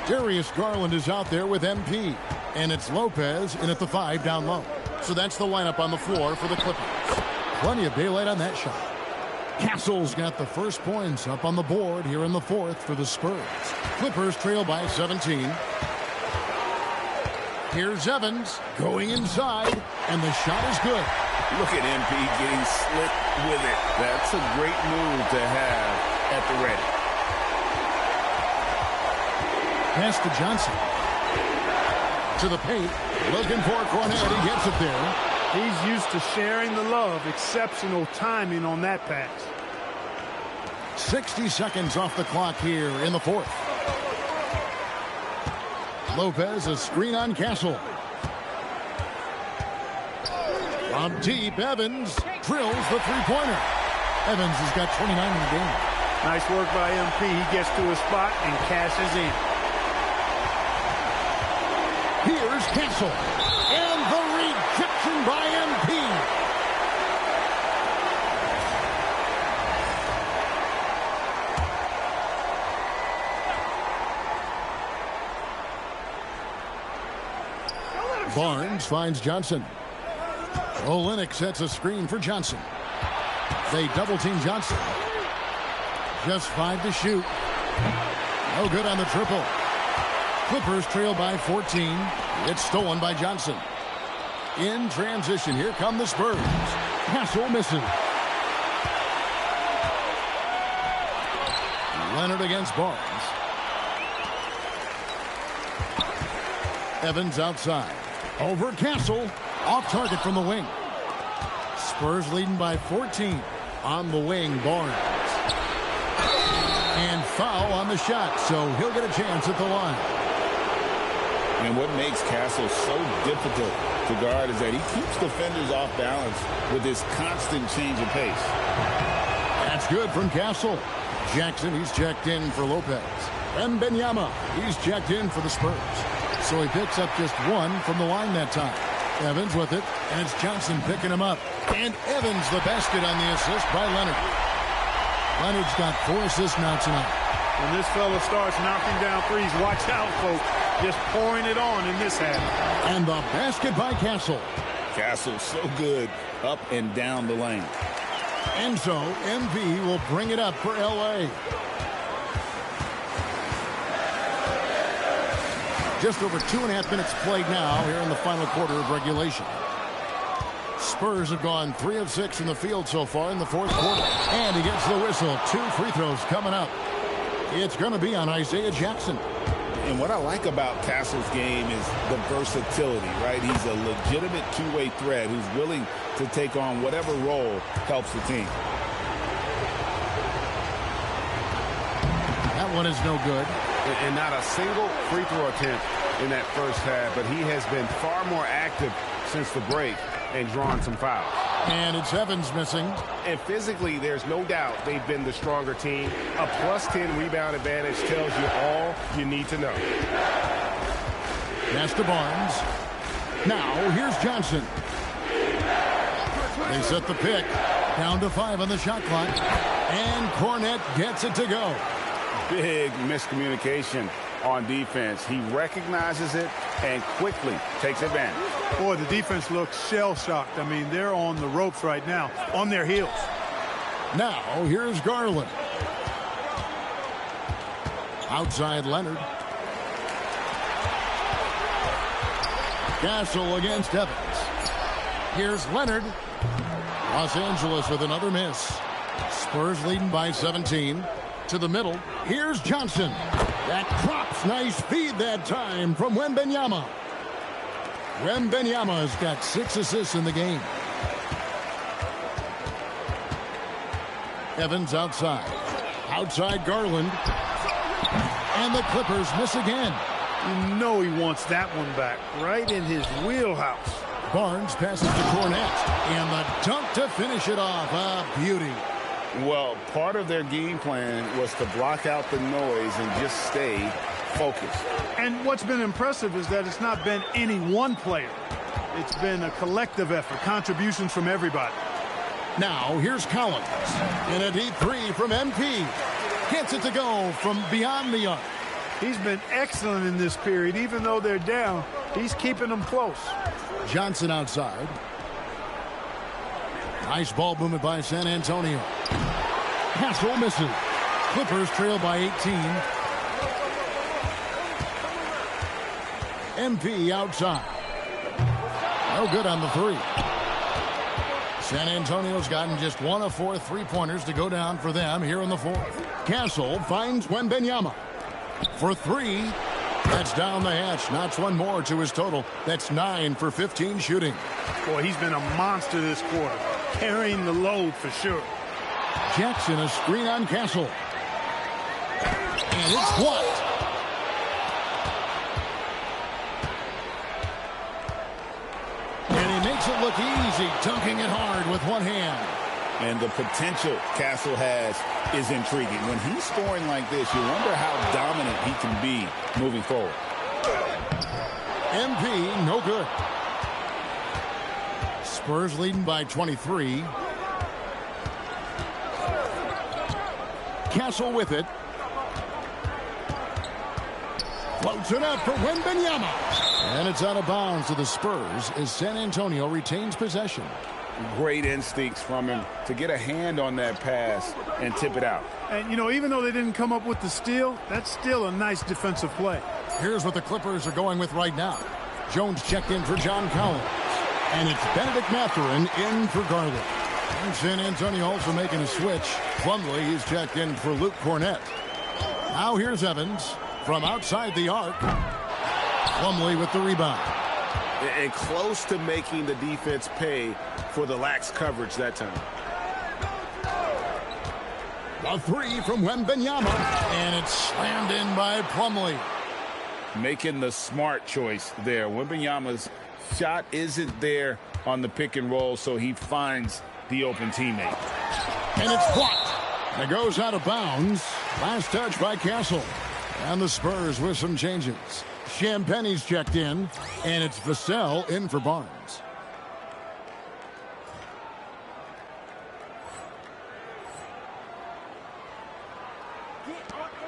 Darius Garland is out there with MP. And it's Lopez in at the 5 down low. So that's the lineup on the floor for the Clippers. Plenty of daylight on that shot. Castle's got the first points up on the board here in the fourth for the Spurs. Clippers trail by 17. Here's Evans going inside, and the shot is good. Look at MP getting slick with it. That's a great move to have at the ready. Pass to Johnson. To the paint. Looking for Cornet. He gets it there. He's used to sharing the love. Exceptional timing on that pass. 60 seconds off the clock here in the fourth. Lopez, a screen on Castle. From deep, Evans drills the three-pointer. Evans has got 29 in the game. Nice work by MP. He gets to his spot and cashes in. Here's Castle. And the rejection by MP. Barnes finds Johnson. Olynyk sets a screen for Johnson. They double-team Johnson. Just 5 to shoot. No good on the triple. Clippers trail by 14. It's stolen by Johnson. In transition, here come the Spurs. Castle misses. Leonard against Barnes. Evans outside. Over Castle. Off target from the wing. Spurs leading by 14. On the wing, Barnes. And foul on the shot, so he'll get a chance at the line. And what makes Castle so difficult to guard is that he keeps defenders off balance with his constant change of pace. That's good from Castle. Jackson, he's checked in for Lopez. And Wembanyama, he's checked in for the Spurs. So he picks up just one from the line that time. Evans with it, and it's Johnson picking him up. And Evans the basket on the assist by Leonard. Leonard's got 4 assists now tonight. When this fella starts knocking down threes, watch out, folks. Just pouring it on in this half. And the basket by Castle. Castle so good up and down the lane. And so MV will bring it up for L.A. Just over 2.5 minutes played now here in the final quarter of regulation. Spurs have gone 3 of 6 in the field so far in the fourth quarter. And he gets the whistle. 2 free throws coming up. It's going to be on Isaiah Jackson. And what I like about Castle's game is the versatility, right? He's a legitimate two-way threat who's willing to take on whatever role helps the team. That one is no good. And not a single free throw attempt in that first half, but he has been far more active since the break and drawn some fouls. And it's Evans missing. And physically, there's no doubt they've been the stronger team. A +10 rebound advantage tells you all you need to know. Pass to Barnes. Now, here's Johnson. They set the pick. Down to 5 on the shot clock. And Cornette gets it to go. Big miscommunication on defense. He recognizes it and quickly takes advantage. Boy, the defense looks shell-shocked. I mean, they're on the ropes right now, on their heels. Now, here's Garland. Outside Leonard. Castle against Evans. Here's Leonard. Los Angeles with another miss. Spurs leading by 17. To the middle. Here's Johnson. That drops. Nice feed that time from Wembanyama. Wembanyama's got 6 assists in the game. Evans outside. Outside Garland. And the Clippers miss again. You know he wants that one back. Right in his wheelhouse. Barnes passes to Cornette. And the dunk to finish it off. A beauty. Well, part of their game plan was to block out the noise and just stay focused. And what's been impressive is that it's not been any one player. It's been a collective effort, contributions from everybody. Now, here's Collins. In a deep 3 from MP. Gets it to go from beyond the arc. He's been excellent in this period. Even though they're down, he's keeping them close. Johnson outside. Nice ball movement by San Antonio. Castle misses. Clippers trail by 18. MP outside. No good on the 3. San Antonio's gotten just 1 of 4 3-pointers to go down for them here in the 4th. Castle finds Wembanyama. For 3. That's down the hatch. Knocks one more to his total. That's 9 for 15 shooting. Boy, he's been a monster this quarter. Carrying the load for sure. Jackson, a screen on Castle. And it's blocked. And he makes it look easy, dunking it hard with one hand. And the potential Castle has is intriguing. When he's scoring like this, you wonder how dominant he can be moving forward. MP, no good. Spurs leading by 23. Castle with it. Floats it up for Wembanyama. And it's out of bounds to the Spurs as San Antonio retains possession. Great instincts from him to get a hand on that pass and tip it out. And, you know, even though they didn't come up with the steal, that's still a nice defensive play. Here's what the Clippers are going with right now. Jones checked in for John Collins. And it's Benedict Mathurin in for Garland. And San Antonio also making a switch. Plumlee is checked in for Luke Cornette. Now here's Evans from outside the arc. Plumlee with the rebound. And close to making the defense pay for the lax coverage that time. A 3 from Wembanyama. And it's slammed in by Plumlee. Making the smart choice there. Wembanyama's shot isn't there on the pick and roll, so he finds the open teammate. And it's blocked. It goes out of bounds. Last touch by Castle. And the Spurs with some changes. Champagne's checked in, and it's Vassell in for Barnes.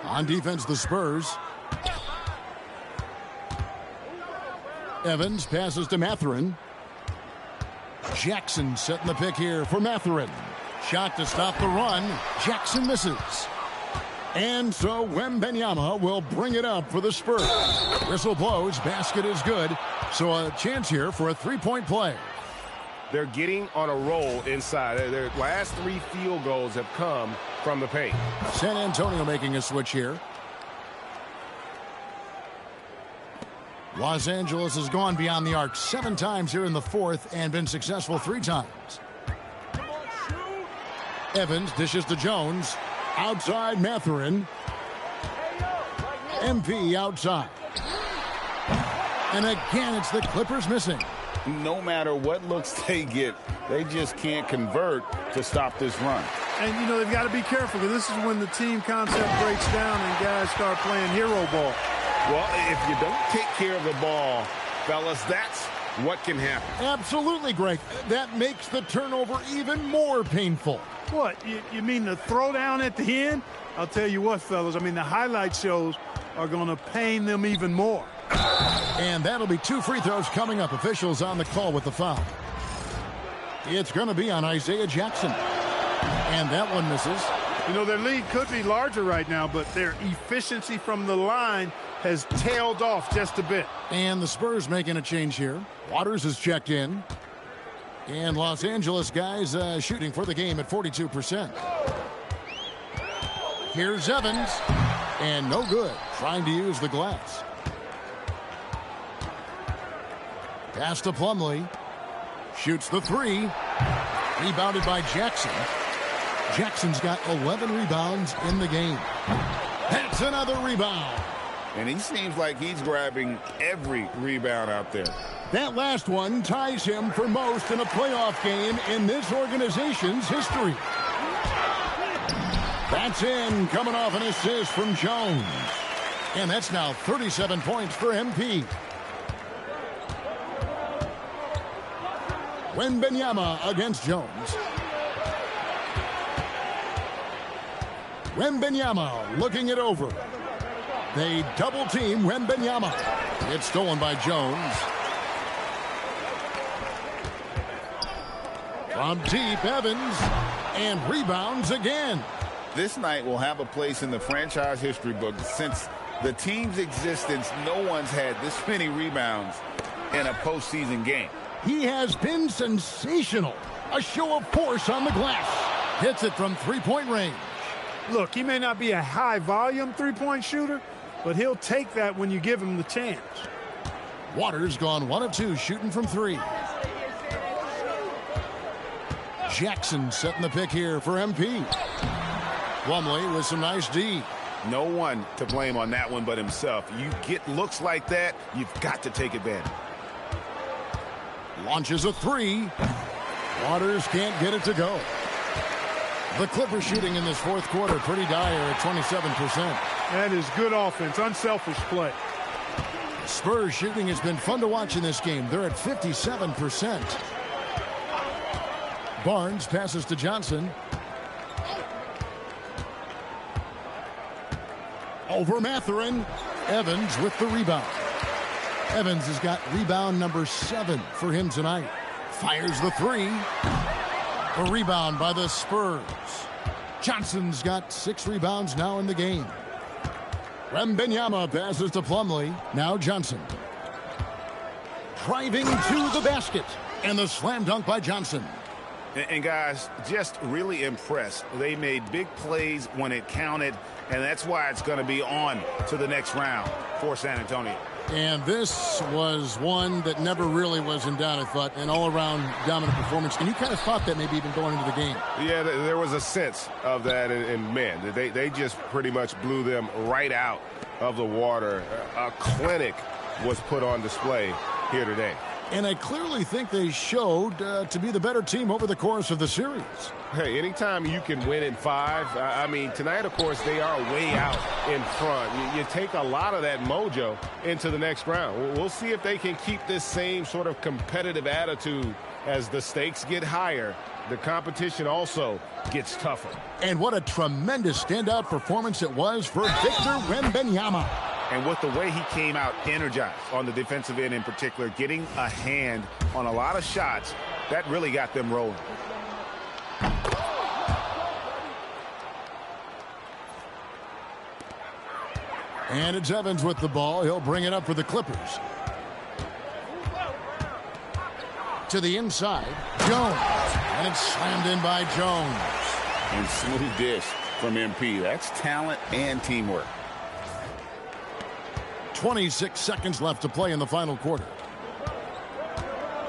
On defense, the Spurs. Evans passes to Mathurin. Jackson setting the pick here for Mathurin. Shot to stop the run. Jackson misses. And so Wembanyama will bring it up for the Spurs. Whistle blows. Basket is good. So a chance here for a three-point play. They're getting on a roll inside. Their last 3 field goals have come from the paint. San Antonio making a switch here. Los Angeles has gone beyond the arc 7 times here in the 4th and been successful 3 times. Evans dishes to Jones. Outside Mathurin. MP outside. And again, it's the Clippers missing. No matter what looks they get, they just can't convert to stop this run. And, you know, they've got to be careful because this is when the team concept breaks down and guys start playing hero ball. Well, if you don't take care of the ball, fellas, that's what can happen. Absolutely, Greg. That makes the turnover even more painful. What? You mean the throwdown at the end? I'll tell you what, fellas. I mean, the highlight shows are going to pain them even more. And that'll be 2 free throws coming up. Officials on the call with the foul. It's going to be on Isaiah Jackson. And that one misses. You know, their lead could be larger right now, but their efficiency from the line has tailed off just a bit. And the Spurs making a change here. Waters is checked in. And Los Angeles guys shooting for the game at 42%. Here's Evans. And no good. Trying to use the glass. Pass to Plumlee. Shoots the 3. Rebounded by Jackson. Jackson's got 11 rebounds in the game. That's another rebound. And he seems like he's grabbing every rebound out there. That last one ties him for most in a playoff game in this organization's history. That's in, coming off an assist from Jones. And that's now 37 points for MP. Wembanyama against Jones. Wembanyama looking it over. They double team Wembanyama. It's stolen by Jones. From deep, Evans. And rebounds again. This night will have a place in the franchise history book. Since the team's existence, no one's had this many rebounds in a postseason game. He has been sensational. A show of force on the glass. Hits it from three-point range. Look, he may not be a high-volume three-point shooter, but he'll take that when you give him the chance. Waters gone 1 of 2 shooting from 3. Jackson setting the pick here for MP. Plumlee with some nice D. No one to blame on that one but himself. You get looks like that, you've got to take advantage. Launches a 3. Waters can't get it to go. The Clippers shooting in this fourth quarter pretty dire at 27%. That is good offense, unselfish play. Spurs shooting has been fun to watch in this game. They're at 57%. Barnes passes to Johnson. Over Mathurin. Evans with the rebound. Evans has got rebound number 7 for him tonight. Fires the 3. A rebound by the Spurs. Johnson's got 6 rebounds now in the game. Wembanyama passes to Plumlee. Now Johnson. Driving to the basket. And the slam dunk by Johnson. And guys, just really impressed. They made big plays when it counted, and that's why it's going to be on to the next round for San Antonio. And this was one that never really was in doubt, I thought, an all-around dominant performance. And you kind of thought that maybe even going into the game. Yeah, there was a sense of that, and man, they just pretty much blew them right out of the water. A clinic was put on display here today. And I clearly think they showed to be the better team over the course of the series. Hey, anytime you can win in 5, I mean, tonight, of course, they are way out in front. You take a lot of that mojo into the next round. We'll see if they can keep this same sort of competitive attitude as the stakes get higher. The competition also gets tougher. And what a tremendous standout performance it was for Victor Wembanyama. And with the way he came out energized on the defensive end in particular, getting a hand on a lot of shots, that really got them rolling. And it's Evans with the ball. He'll bring it up for the Clippers. To the inside, Jones. And it's slammed in by Jones. And smooth dish from MP. That's talent and teamwork. 26 seconds left to play in the final quarter.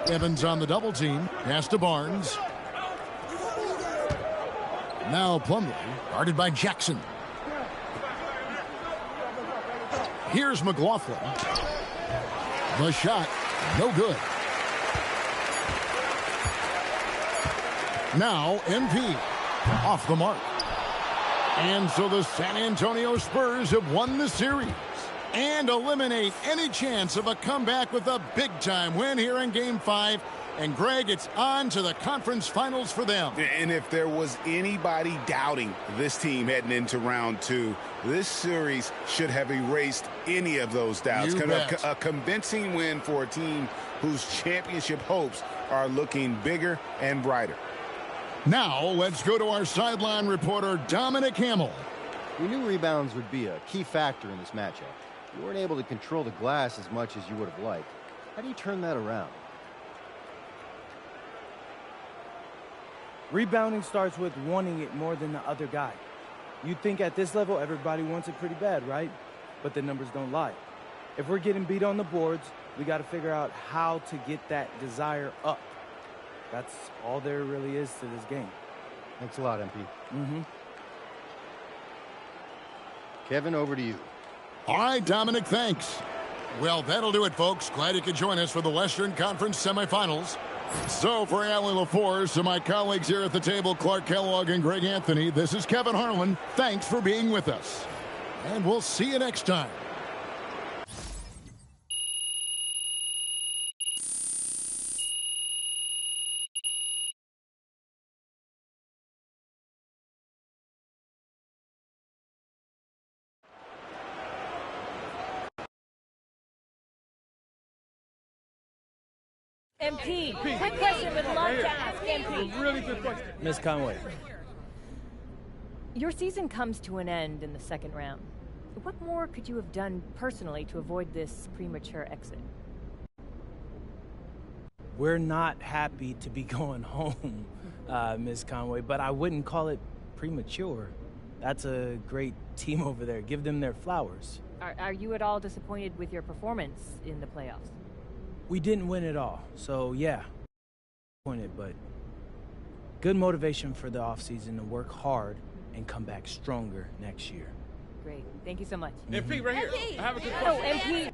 Evans on the double team. Pass to Barnes. Now Plumlee, guarded by Jackson. Here's McLaughlin. The shot, no good. Now, MP, off the mark. And so the San Antonio Spurs have won the series and eliminate any chance of a comeback with a big-time win here in Game 5. And, Greg, it's on to the conference finals for them. And if there was anybody doubting this team heading into round 2, this series should have erased any of those doubts. A convincing win for a team whose championship hopes are looking bigger and brighter. Now, let's go to our sideline reporter, Dominic Hamill. We knew rebounds would be a key factor in this matchup. You weren't able to control the glass as much as you would have liked. How do you turn that around? Rebounding starts with wanting it more than the other guy. You'd think at this level everybody wants it pretty bad, right? But the numbers don't lie. If we're getting beat on the boards, we got to figure out how to get that desire up. That's all there really is to this game. Thanks a lot, MP. Mm-hmm. Kevin, over to you. All right, Dominic, thanks. Well, that'll do it, folks. Glad you could join us for the Western Conference semifinals. So for Allie LaForce and my colleagues here at the table, Clark Kellogg and Greg Anthony, this is Kevin Harlan. Thanks for being with us. And we'll see you next time. MP, quick question would love to ask MP. Really good question. Ms. Conway. Your season comes to an end in the second round. What more could you have done personally to avoid this premature exit? We're not happy to be going home, Ms. Conway, but I wouldn't call it premature. That's a great team over there. Give them their flowers. Are you at all disappointed with your performance in the playoffs? We didn't win it all, so yeah, disappointed, but good motivation for the offseason to work hard and come back stronger next year. Great. Thank you so much. MP, right here. MP. I have a good Oh, question. MP.